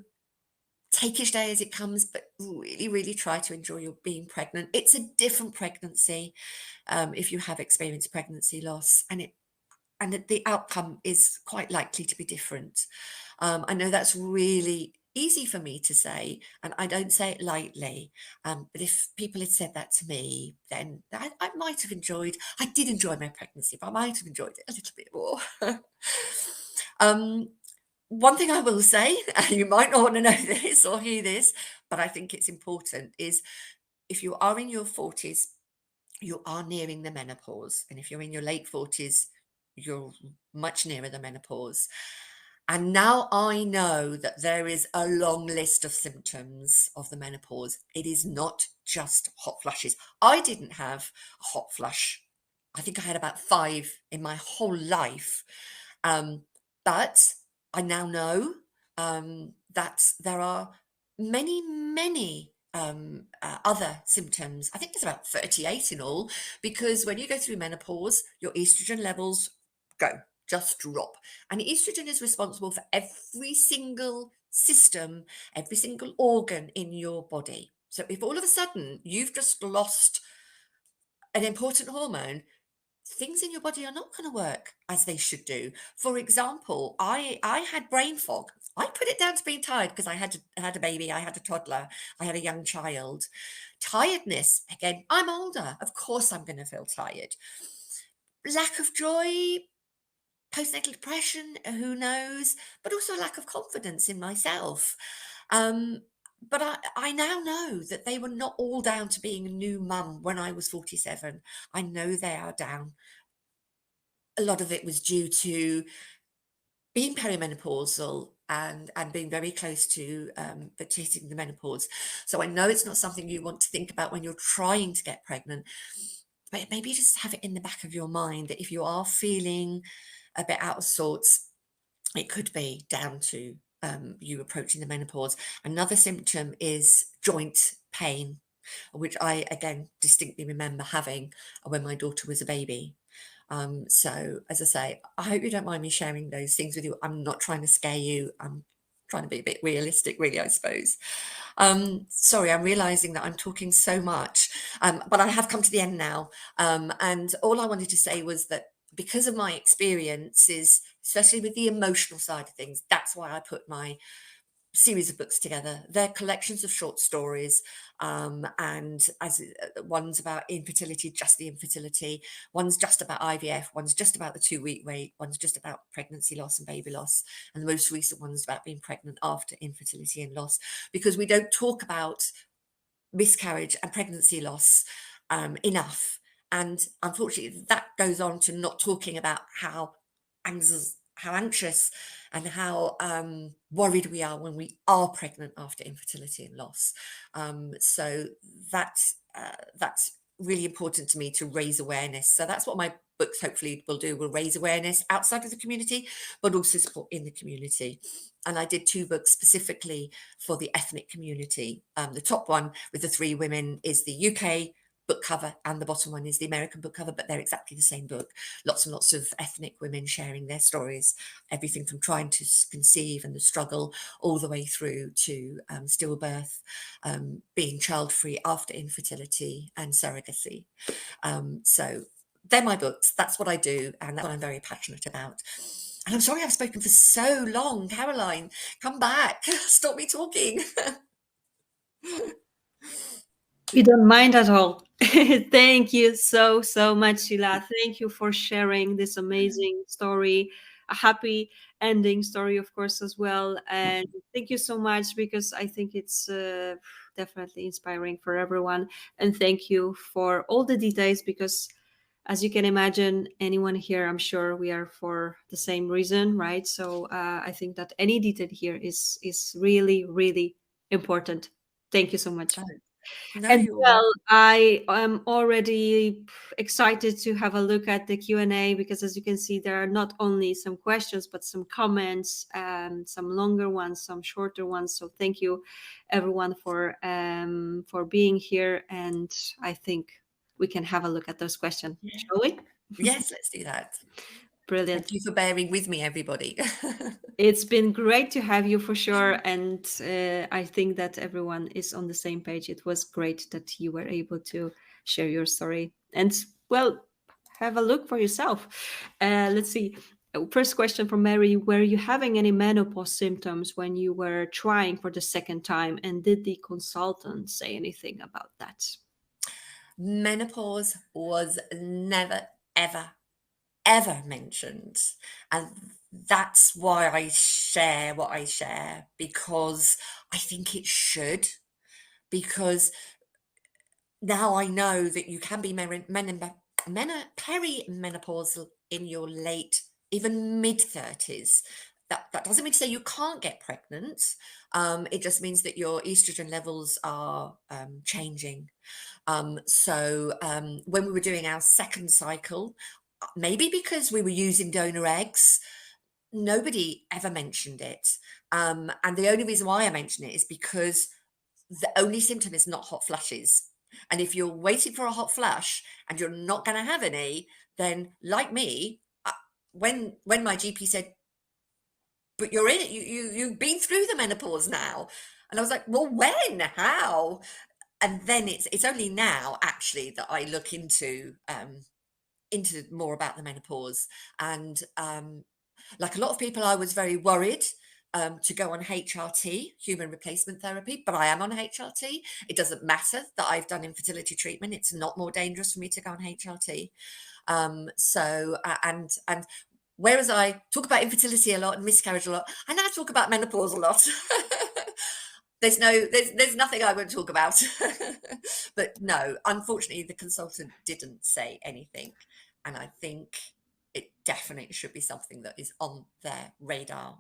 take each day as it comes, but really try to enjoy your being pregnant. It's a different pregnancy if you have experienced pregnancy loss, and the outcome is quite likely to be different. I know that's really easy for me to say, and I don't say it lightly, but if people had said that to me, then I might have enjoyed. I did enjoy my pregnancy, but I might have enjoyed it a little bit more. One thing I will say, and you might not want to know this or hear this, but I think it's important, is if you are in your 40s, you are nearing the menopause. And if you're in your late 40s, you're much nearer the menopause. And now I know that there is a long list of symptoms of the menopause. It is not just hot flushes. I didn't have a hot flush. I think I had about 5 in my whole life. But I now know that there are many other symptoms. I think there's about 38 in all, because when you go through menopause, your estrogen levels just drop. And estrogen is responsible for every single system, every single organ in your body. So if all of a sudden you've just lost an important hormone, things in your body are not going to work as they should do. For example, I had brain fog. I put it down to being tired because I had a baby, I had a toddler, I had a young child. Tiredness, again, I'm older. Of course I'm going to feel tired. Lack of joy, postnatal depression, who knows, but also a lack of confidence in myself. But I now know that they were not all down to being a new mum when I was 47. I know they are down. A lot of it was due to being perimenopausal and being very close to hitting the menopause. So I know it's not something you want to think about when you're trying to get pregnant, but maybe just have it in the back of your mind that if you are feeling a bit out of sorts, it could be down to you approaching the menopause. Another symptom is joint pain, which I, again, distinctly remember having when my daughter was a baby. So, as I say, I hope you don't mind me sharing those things with you. I'm not trying to scare you. I'm trying to be a bit realistic, really, I suppose. Sorry, I'm realizing that I'm talking so much, but I have come to the end now. And all I wanted to say was that because of my experiences, especially with the emotional side of things, that's why I put my series of books together. They're collections of short stories, and as one's about infertility, just the infertility, one's just about IVF, one's just about the 2-week wait, one's just about pregnancy loss and baby loss, and the most recent one's about being pregnant after infertility and loss, because we don't talk about miscarriage and pregnancy loss enough. And unfortunately, that goes on to not talking about how anxious and how worried we are when we are pregnant after infertility and loss. So that's really important to me, to raise awareness. So that's what my books hopefully will do, will raise awareness outside of the community, but also support in the community. And I did 2 books specifically for the ethnic community. The top one with the 3 women is the UK book cover, and the bottom one is the American book cover, but they're exactly the same book. Lots and lots of ethnic women sharing their stories, everything from trying to conceive and the struggle, all the way through to stillbirth, being child-free after infertility, and surrogacy. So they're my books. That's what I do, and that's what I'm very passionate about. And I'm sorry I've spoken for so long. Caroline, come back. Stop me talking. We don't mind at all. Thank you so, so much, Sheila. Thank you for sharing this amazing story, a happy ending story, of course, as well. And thank you so much, because I think it's definitely inspiring for everyone. And thank you for all the details, because as you can imagine, anyone here, I'm sure we are for the same reason, right? So I think that any detail here is really, really important. Thank you so much. No, And you're well, welcome. I am already excited to have a look at the Q&A, because as you can see, there are not only some questions, but some comments, some longer ones, some shorter ones. So thank you everyone for being here. And I think we can have a look at those questions, shall we? Yes, let's do that. Brilliant. Thank you for bearing with me, everybody. It's been great to have you for sure. And I think that everyone is on the same page. It was great that you were able to share your story. And well, have a look for yourself. Let's see. First question from Mary: were you having any menopause symptoms when you were trying for the second time? And did the consultant say anything about that? Menopause was never, ever, ever mentioned. And that's why I share what I share, because I think it should. Because now I know that you can be perimenopausal in your late, even mid-30s. That doesn't mean to say you can't get pregnant. It just means that your estrogen levels are changing. So when we were doing our second cycle, maybe because we were using donor eggs, nobody ever mentioned it. And the only reason why I mention it is because the only symptom is not hot flushes. And if you're waiting for a hot flush and you're not going to have any, then like me, when my GP said, but you're in it, you've been through the menopause now. And I was like, well, when? How? And then it's only now actually that I look into more about the menopause. And like a lot of people, I was very worried to go on HRT, human replacement therapy, but I am on HRT. It doesn't matter that I've done infertility treatment. It's not more dangerous for me to go on HRT. And whereas I talk about infertility a lot and miscarriage a lot, I now talk about menopause a lot. There's nothing I won't talk about. But no, unfortunately, the consultant didn't say anything. And I think it definitely should be something that is on their radar.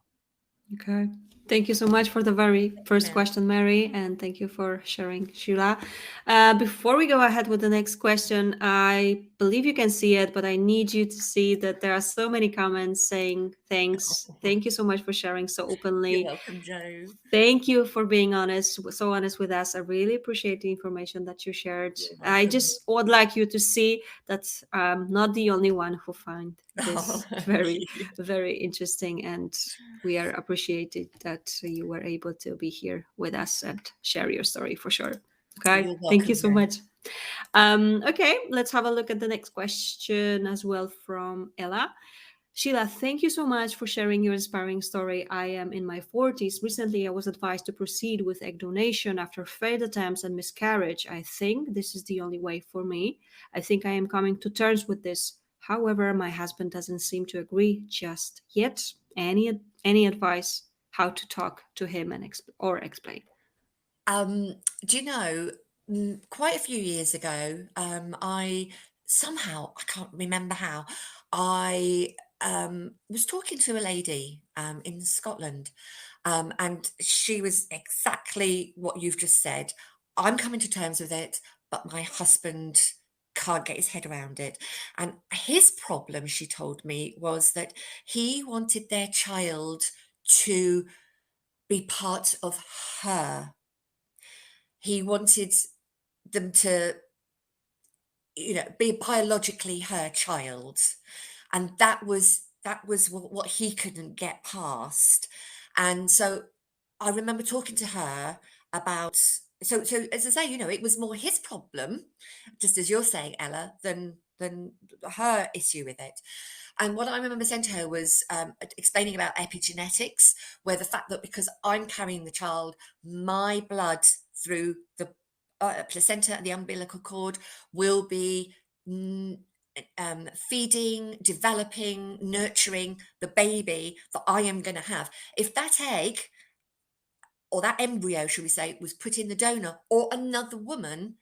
Okay. Thank you so much for the very first Mary. question, Mary, and thank you for sharing, Sheila. Before we go ahead with the next question, I believe you can see it, but I need you to see that there are so many comments saying thanks. Thank you so much for sharing so openly. You're welcome, Jo. Thank you for being so honest with us. I really appreciate the information that you shared. You're I welcome. just would like you to see that I'm not the only one who find this very, very interesting, and we are appreciated that you were able to be here with us and share your story for sure. Okay, You're thank you welcome, so Jo. much. Okay, let's have a look at the next question as well from Ella. Sheila, thank you so much for sharing your inspiring story. I am in my 40s. Recently, I was advised to proceed with egg donation after failed attempts and miscarriage. I think this is the only way for me. I think I am coming to terms with this. However, my husband doesn't seem to agree just yet. Any advice how to talk to him and explain? Do you know, quite a few years ago, I can't remember how, I was talking to a lady in Scotland, and she was exactly what you've just said. I'm coming to terms with it, but my husband can't get his head around it. And his problem, she told me, was that he wanted their child to be part of her. He wanted them to, be biologically her child. And that was what he couldn't get past. And so I remember talking to her about, so as I say, it was more his problem, just as you're saying, Ella, than her issue with it. And what I remember saying to her was explaining about epigenetics, where the fact that because I'm carrying the child, my blood through the placenta and the umbilical cord will be feeding, developing, nurturing the baby that I am going to have. If that egg or that embryo, should we say, was put in the donor or another woman,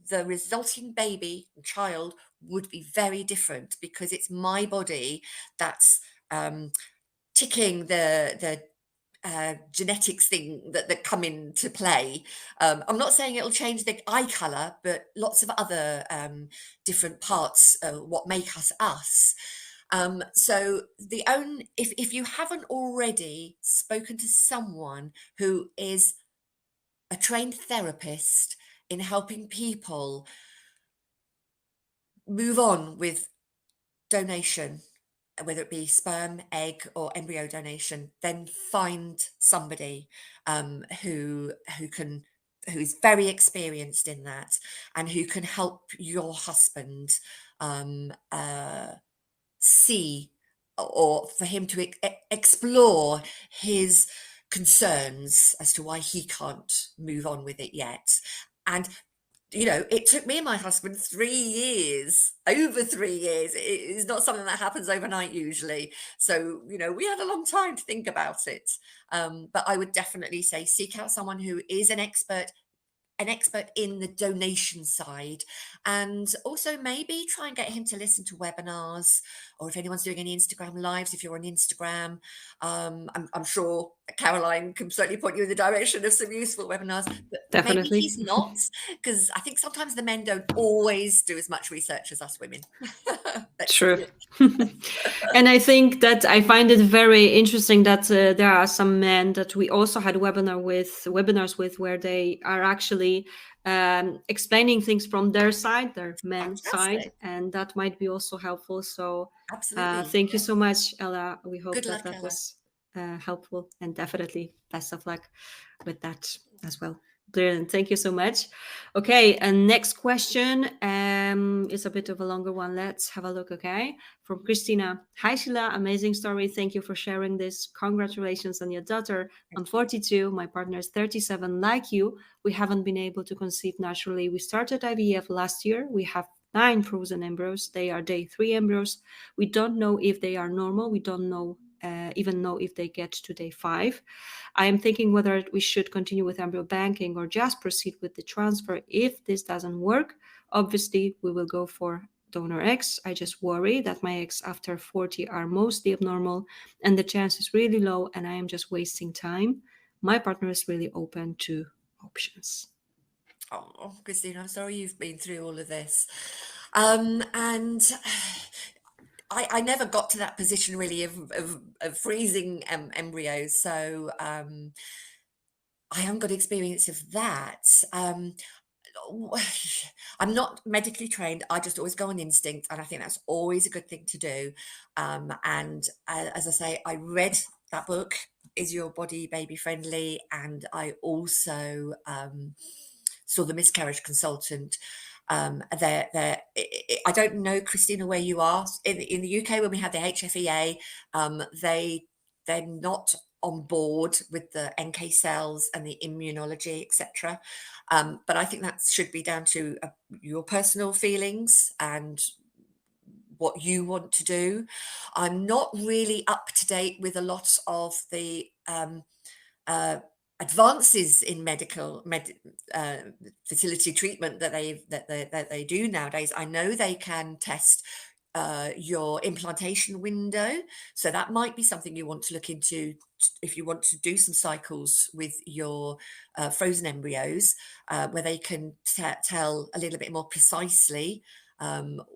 the resulting baby and child would be very different, because it's my body that's ticking the genetics thing that come into play. I'm not saying it'll change the eye color, but lots of other different parts what make us us. So if you haven't already spoken to someone who is a trained therapist in helping people move on with donation, whether it be sperm, egg, or embryo donation, then find somebody who's very experienced in that, and who can help your husband see, or for him to explore his concerns as to why he can't move on with it yet. And it took me and my husband 3 years, over 3 years. It is not something that happens overnight usually. So, we had a long time to think about it. But I would definitely say seek out someone who is an expert an expert in the donation side, and also maybe try and get him to listen to webinars, or if anyone's doing any Instagram lives, if you're on Instagram, I'm sure Caroline can certainly point you in the direction of some useful webinars, but maybe Definitely. he's not, because I think sometimes the men don't always do as much research as us women. Let's True. see it. And I think that I find it very interesting that there are some men that we also had webinars with where they are actually explaining things from their side, their men side, Fantastic. and that might be also helpful. So Absolutely. thank you so much, Ella. We hope Good that luck, that Ella. was helpful, and definitely best of luck with that as well. Brilliant. Thank you so much. Okay, and next question is a bit of a longer one. Let's have a look, okay? From Christina. Hi, Sheila. Amazing story. Thank you for sharing this. Congratulations on your daughter. I'm 42. My partner is 37. Like you, we haven't been able to conceive naturally. We started IVF last year. We have 9 frozen embryos. They are day 3 embryos. We don't know if they are normal. We don't know even know if they get to day 5. I am thinking whether we should continue with embryo banking or just proceed with the transfer. If this doesn't work, obviously we will go for donor eggs. I just worry that my eggs after 40 are mostly abnormal and the chance is really low and I am just wasting time. My partner is really open to options. Oh, Christine, I'm sorry you've been through all of this. And I never got to that position really of freezing embryos. So I haven't got experience of that. I'm not medically trained. I just always go on instinct, and I think that's always a good thing to do. And as I say, I read that book, Is Your Body Baby Friendly? And I also saw The Miscarriage Consultant. I don't know, Christina, where you are. In the UK, when we had the HFEA, they're not on board with the NK cells and the immunology, etc. But I think that should be down to your personal feelings and what you want to do. I'm not really up to date with a lot of the advances in fertility treatment that they do nowadays. I know they can test your implantation window, so that might be something you want to look into if you want to do some cycles with your frozen embryos, where they can tell a little bit more precisely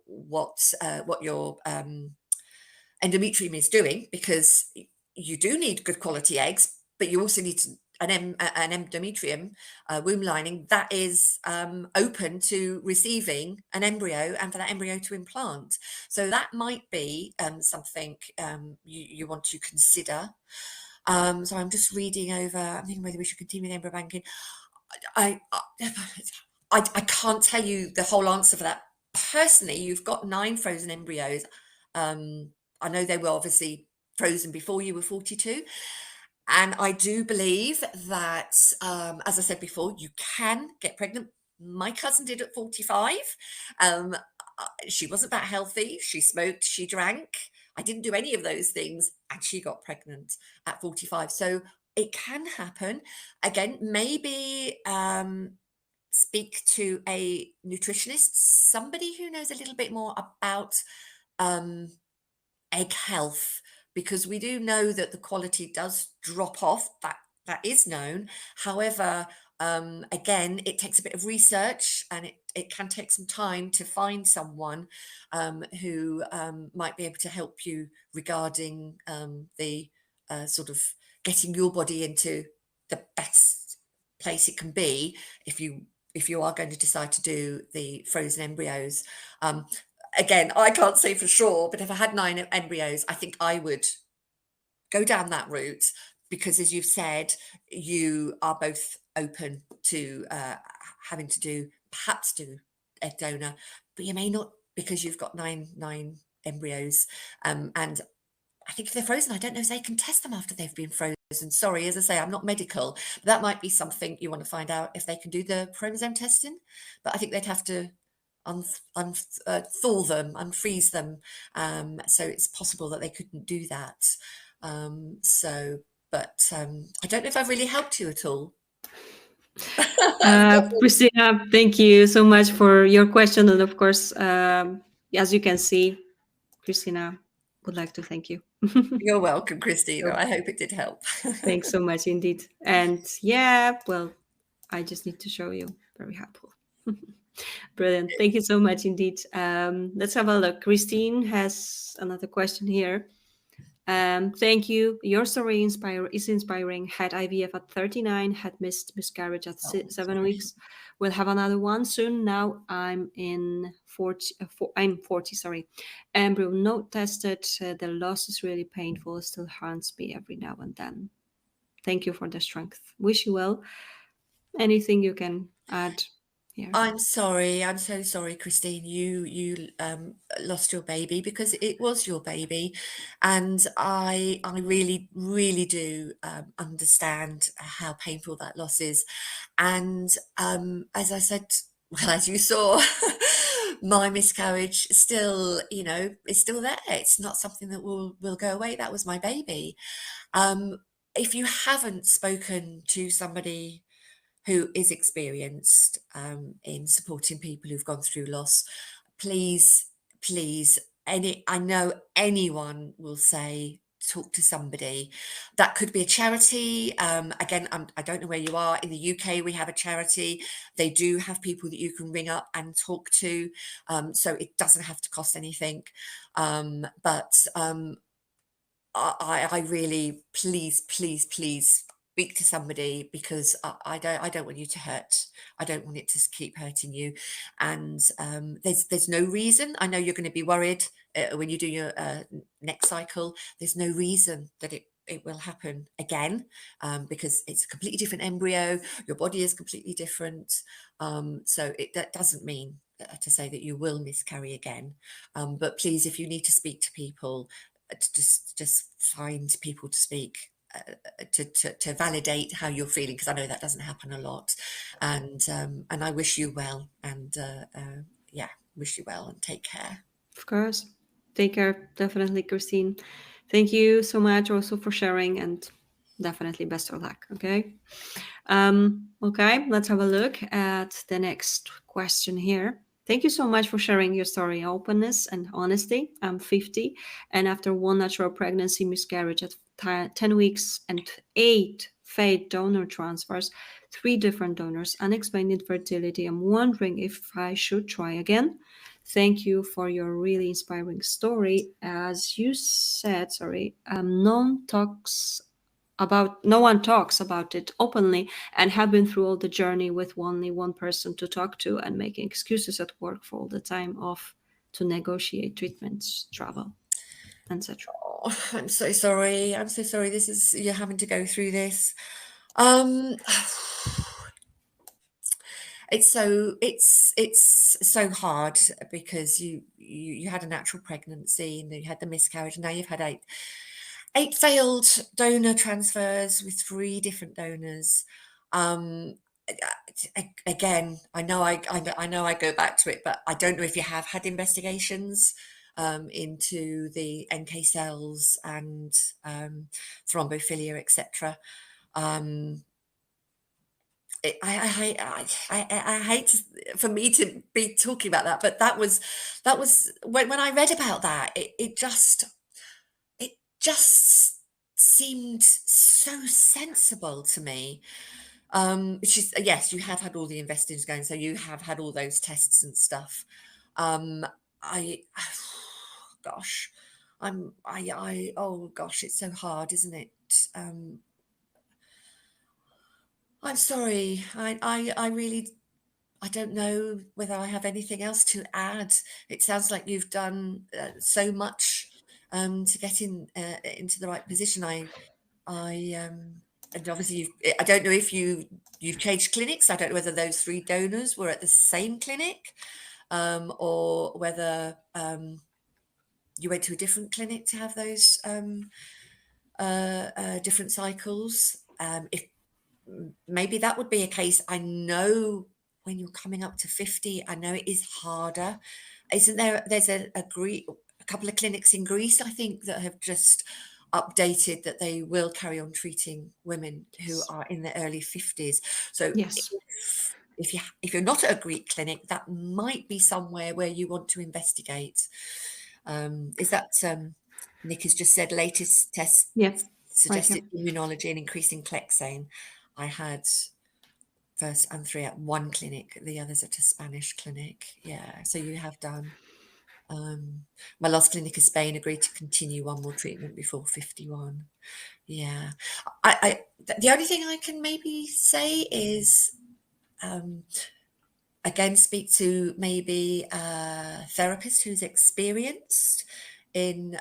what your endometrium is doing, because you do need good quality eggs, but you also need an endometrium womb lining that is open to receiving an embryo and for that embryo to implant. So that might be something you want to consider. So I'm just reading over, I'm thinking whether we should continue with embryo banking. I can't tell you the whole answer for that. Personally, you've got 9 frozen embryos. I know they were obviously frozen before you were 42. And I do believe that, as I said before, you can get pregnant. My cousin did at 45. She wasn't that healthy. She smoked, she drank. I didn't do any of those things, and she got pregnant at 45. So it can happen. Again, maybe speak to a nutritionist, somebody who knows a little bit more about egg health, because we do know that the quality does drop off. That is known. However, again, it takes a bit of research, and it can take some time to find someone who might be able to help you regarding the sort of getting your body into the best place it can be if you are going to decide to do the frozen embryos. Again, I can't say for sure, but if I had 9 embryos, I think I would go down that route, because, as you've said, you are both open to having to perhaps do egg donor, but you may not, because you've got nine embryos. And I think if they're frozen, I don't know if they can test them after they've been frozen. Sorry, as I say, I'm not medical, but that might be something you want to find out, if they can do the chromosome testing. But I think they'd have to thaw them, unfreeze them. So it's possible that they couldn't do that. But I don't know if I've really helped you at all. Christina, thank you so much for your question. And of course, as you can see, Christina would like to thank you. You're welcome, Christina. So, I hope it did help. thanks so much indeed. And yeah, well, I just need to show you. Very helpful. Brilliant. Thank you so much indeed. Let's have a look. Christine has another question here. Thank you. Your story is inspiring. Had IVF at 39, had missed miscarriage at Oh, 7 weeks. We'll have another one soon. Now I'm in 40. I'm 40. Sorry. Embryo not tested. The loss is really painful. It still haunts me every now and then. Thank you for the strength. Wish you well. Anything you can add here? I'm sorry. I'm so sorry, Christine. You lost your baby because it was your baby, and I really do understand how painful that loss is. And as I said, well, as you saw, my miscarriage still, is still there. It's not something that will go away. That was my baby. If you haven't spoken to somebody who is experienced in supporting people who've gone through loss, please, please, I know anyone will say, talk to somebody. That could be a charity. Again, I don't know where you are. In the UK, we have a charity. They do have people that you can ring up and talk to. So it doesn't have to cost anything. I really, please, please, please speak to somebody, because I don't want you to hurt. I don't want it to keep hurting you. And there's no reason. I know you're going to be worried when you do your next cycle. There's no reason that it will happen again, because it's a completely different embryo. Your body is completely different. So that doesn't mean to say that you will miscarry again. But please, if you need to speak to people, just find people to speak to validate how you're feeling, because I know that doesn't happen a lot. And I wish you well, and yeah, wish you well, and take care. Of course. Take care. Definitely, Christine. Thank you so much also for sharing, and definitely best of luck. Okay. Okay, let's have a look at the next question here. Thank you so much for sharing your story, openness and honesty. I'm 50, and after one natural pregnancy, miscarriage at 10 weeks, and 8 failed donor transfers, 3 different donors, unexplained infertility, I'm wondering if I should try again. Thank you for your really inspiring story. As you said, no one talks about it openly, and have been through all the journey with only one person to talk to, and making excuses at work for all the time off to negotiate treatments, travel, etc. Oh, I'm so sorry. I'm so sorry. You're having to go through this. It's so hard, because you had a natural pregnancy, and you had the miscarriage, and now you've had eight failed donor transfers with 3 different donors. Again, I know I go back to it, but I don't know if you have had investigations into the NK cells and thrombophilia, etc. I hate for me to be talking about that, but that was when I read about that, it just seemed so sensible to me. Which is, yes, you have had all the investigations going, so you have had all those tests and stuff. I gosh, oh gosh, it's so hard, isn't it? I'm sorry. I really, I don't know whether I have anything else to add. It sounds like you've done so much to get into the right position. And obviously I don't know if you've changed clinics. I don't know whether those 3 donors were at the same clinic, or whether you went to a different clinic to have those different cycles. If maybe that would be a case. I know when you're coming up to 50, I know it is harder. Isn't there? There's a couple of clinics in Greece, I think, that have just updated that they will carry on treating women who are in their early 50s. So Yes. if you're not at a Greek clinic, that might be somewhere where you want to investigate. Is that Nick has just said latest test Yeah. Right here. suggested immunology and increasing Clexane. I had first and 3 at one clinic, the others at a Spanish clinic. Yeah, so you have done. My last clinic in Spain agreed to continue one more treatment before 51. Yeah, the only thing I can maybe say is again, speak to maybe a therapist who's experienced in.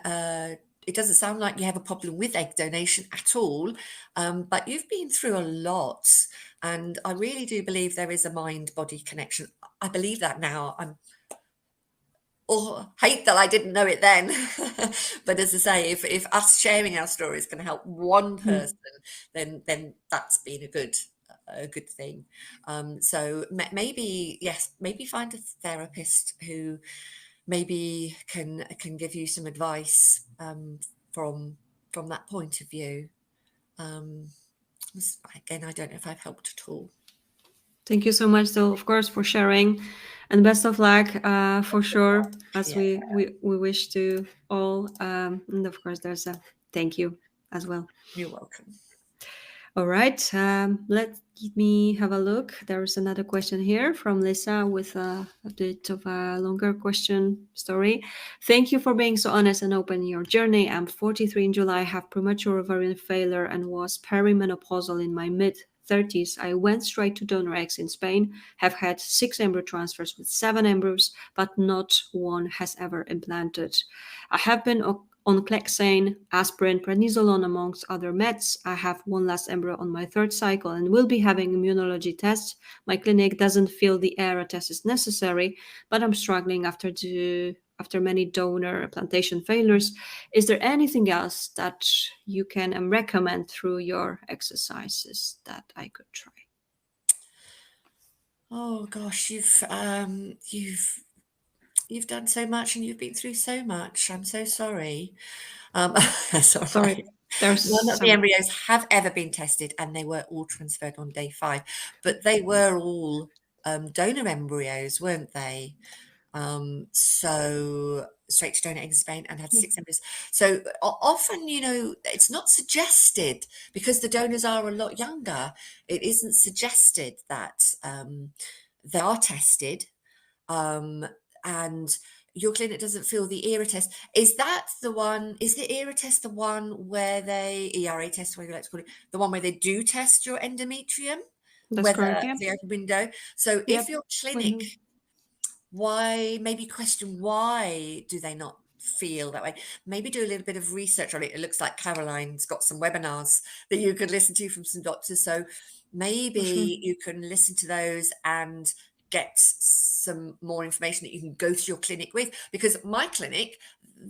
It doesn't sound like you have a problem with egg donation at all, but you've been through a lot, and I really do believe there is a mind-body connection. I believe that now. Or hate that I didn't know it then. But as I say, if us sharing our stories can help one person, then that's been a good thing. So maybe, yes, maybe find a therapist who maybe can give you some advice from that point of view. Again, I don't know if I've helped at all. Thank you so much, though, of course, for sharing, and best of luck for sure, as Yeah, we wish to all. And of course, there's a thank you as well. you're welcome. All right, let me have a look. There's another question here from Lisa with a bit of a longer question story. Thank you for being so honest and open in your journey. I'm 43 in July, have premature ovarian failure, and was perimenopausal in my mid 30s. I went straight to donor eggs in Spain, have had 6 embryo transfers with 7 embryos, but not one has ever implanted. I have been on Clexane, aspirin, prednisolone, amongst other meds. I have one last embryo on my 3rd cycle and will be having immunology tests. My clinic doesn't feel the ERA test is necessary, but I'm struggling after many donor plantation failures. Is there anything else that you can recommend through your exercises that I could try? Oh gosh, you've done so much and you've been through so much. I'm so sorry. That's all Sorry, right. there's None of the some. embryos have ever been tested, and they were all transferred on day 5. But they were all donor embryos, weren't they? So straight to donor eggs in Spain and had Yeah, 6 embryos. So often, it's not suggested because the donors are a lot younger. It isn't suggested that they are tested. And your clinic doesn't feel the ERA test. Is that the one? Is the ERA test the one where ERA test, whatever you like to call it, the one where they do test your endometrium, that's whether correct. Yeah, the open window? So if yep. your clinic, Mhm. maybe question why do they not feel that way? Maybe do a little bit of research on it. It looks like Caroline's got some webinars that you could listen to from some doctors. So For sure. maybe you can listen to those and get some more information that you can go to your clinic with, because my clinic,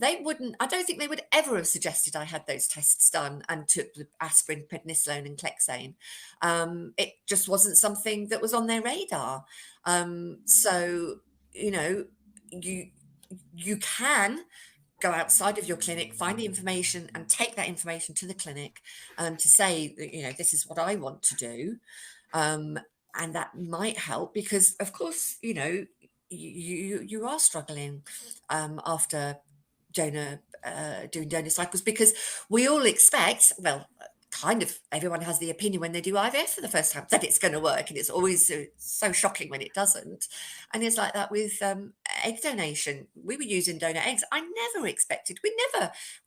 I don't think they would ever have suggested I had those tests done and took the aspirin, prednisolone and Clexane. It just wasn't something that was on their radar. So, you can go outside of your clinic, find the information and take that information to the clinic to say that, this is what I want to do. And that might help because, of course, you are struggling after doing donor cycles, because we all expect, well, kind of everyone has the opinion when they do IVF for the first time that it's going to work, and it's always so shocking when it doesn't. And it's like that with egg donation. We were using donor eggs. I never expected, we'd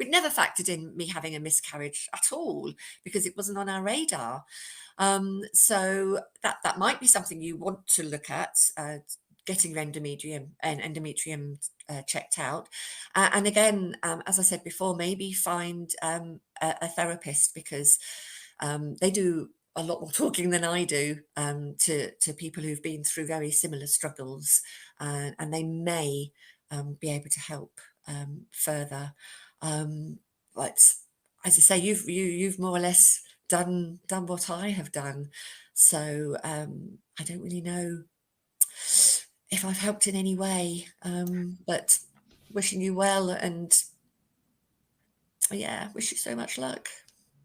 never factored in me having a miscarriage at all because it wasn't on our radar. So that might be something you want to look at, getting your endometrium checked out. And again, as I said before, maybe find a therapist, because they do a lot more talking than I do to people who've been through very similar struggles, and they may be able to help further. But as I say, you've more or less done what I have done, so I don't really know if I've helped in any way, but wishing you well, and yeah, wish you so much luck.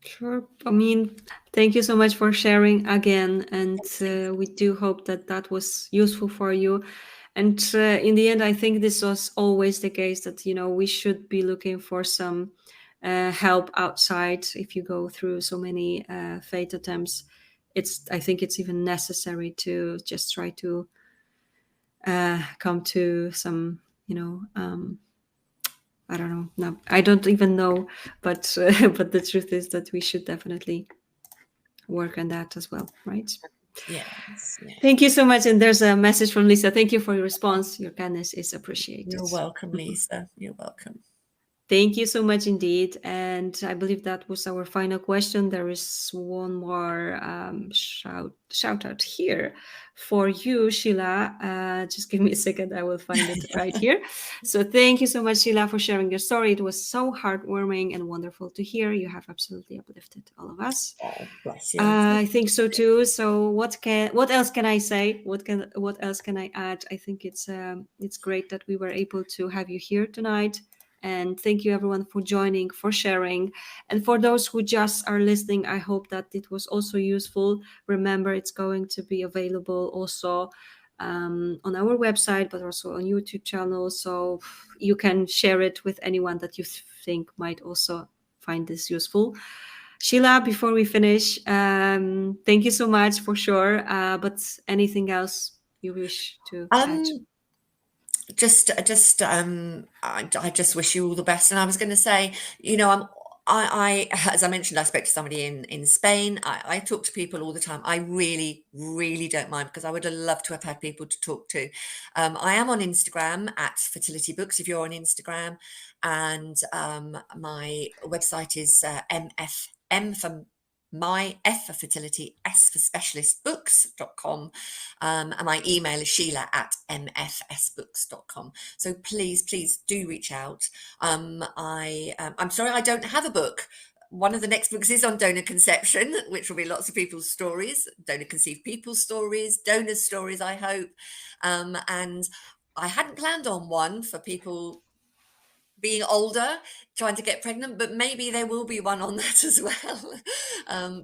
Sure. I mean, thank you so much for sharing again. And we do hope that that was useful for you. And in the end, I think this was always the case that, we should be looking for some help outside. If you go through so many fate attempts, I think it's even necessary to just try to come to some, I don't know. No, I don't even know, but but the truth is that we should definitely work on that as well, right? Yes, yeah. Thank you so much. And there's a message from Lisa. Thank you for your response. Your kindness is appreciated. You're welcome, Lisa. You're welcome. Thank you so much indeed. And I believe that was our final question. There is one more shout out here for you, Sheila. Just give me a second. I will find it right here. So thank you so much, Sheila, for sharing your story. It was so heartwarming and wonderful to hear. You have absolutely uplifted all of us. Oh, bless you. I think so too. So what else can I say? What else can I add? I think it's great that we were able to have you here tonight. And thank you everyone for joining, for sharing. And for those who just are listening, I hope that it was also useful. Remember, it's going to be available also on our website, but also on YouTube channel. So you can share it with anyone that you think might also find this useful. Sheila, before we finish, thank you so much for sure. But anything else you wish to add? I just wish you all the best. And I was going to say, as I mentioned, I spoke to somebody in Spain. I talk to people all the time. I really, really don't mind, because I would have loved to have had people to talk to. I am on Instagram at Fertility Books, if you're on Instagram. And my website is M for my, F for fertility, S for specialist books.com. And my email is sheila@mfsbooks.com. So please do reach out. I'm sorry I don't have a book. One of the next books is on donor conception, which will be lots of people's stories, donor conceived people's stories, donors' stories, I hope. And I hadn't planned on one for people being older, trying to get pregnant, but maybe there will be one on that as well.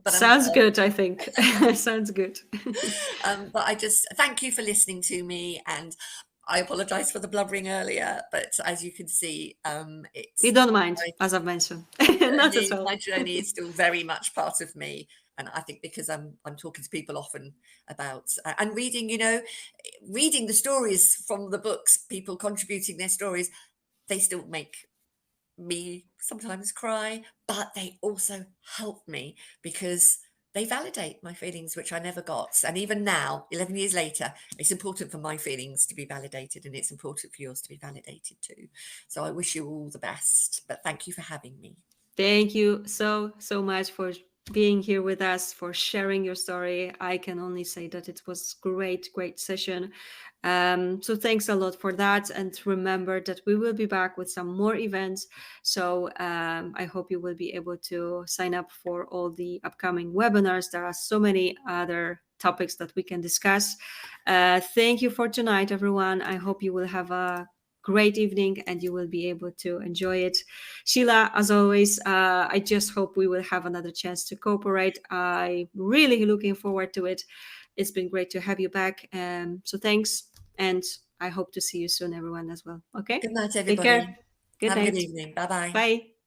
Sounds good, I think. Sounds good. But I just thank you for listening to me, and I apologize for the blubbering earlier, but as you can see, We it's don't mind, as I've mentioned. Not at all. my journey is still very much part of me. And I think because I'm talking to people often about and reading, reading the stories from the books, people contributing their stories, they still make me sometimes cry, but they also help me because they validate my feelings, which I never got. And even now, 11 years later, it's important for my feelings to be validated, and it's important for yours to be validated too. So I wish you all the best, but thank you for having me. Thank you so much for being here with us, for sharing your story. I can only say that it was great session. So thanks a lot for that, and remember that we will be back with some more events. So I hope you will be able to sign up for all the upcoming webinars. There are so many other topics that we can discuss. Thank you for tonight, everyone. I hope you will have a great evening and you will be able to enjoy it. Sheila, as always, I just hope we will have another chance to cooperate. I'm really looking forward to it. It's been great to have you back. So thanks. And I hope to see you soon, everyone, as well. Okay? Good night, Take care. everybody. Good Have a night. good evening. Bye-bye. Bye.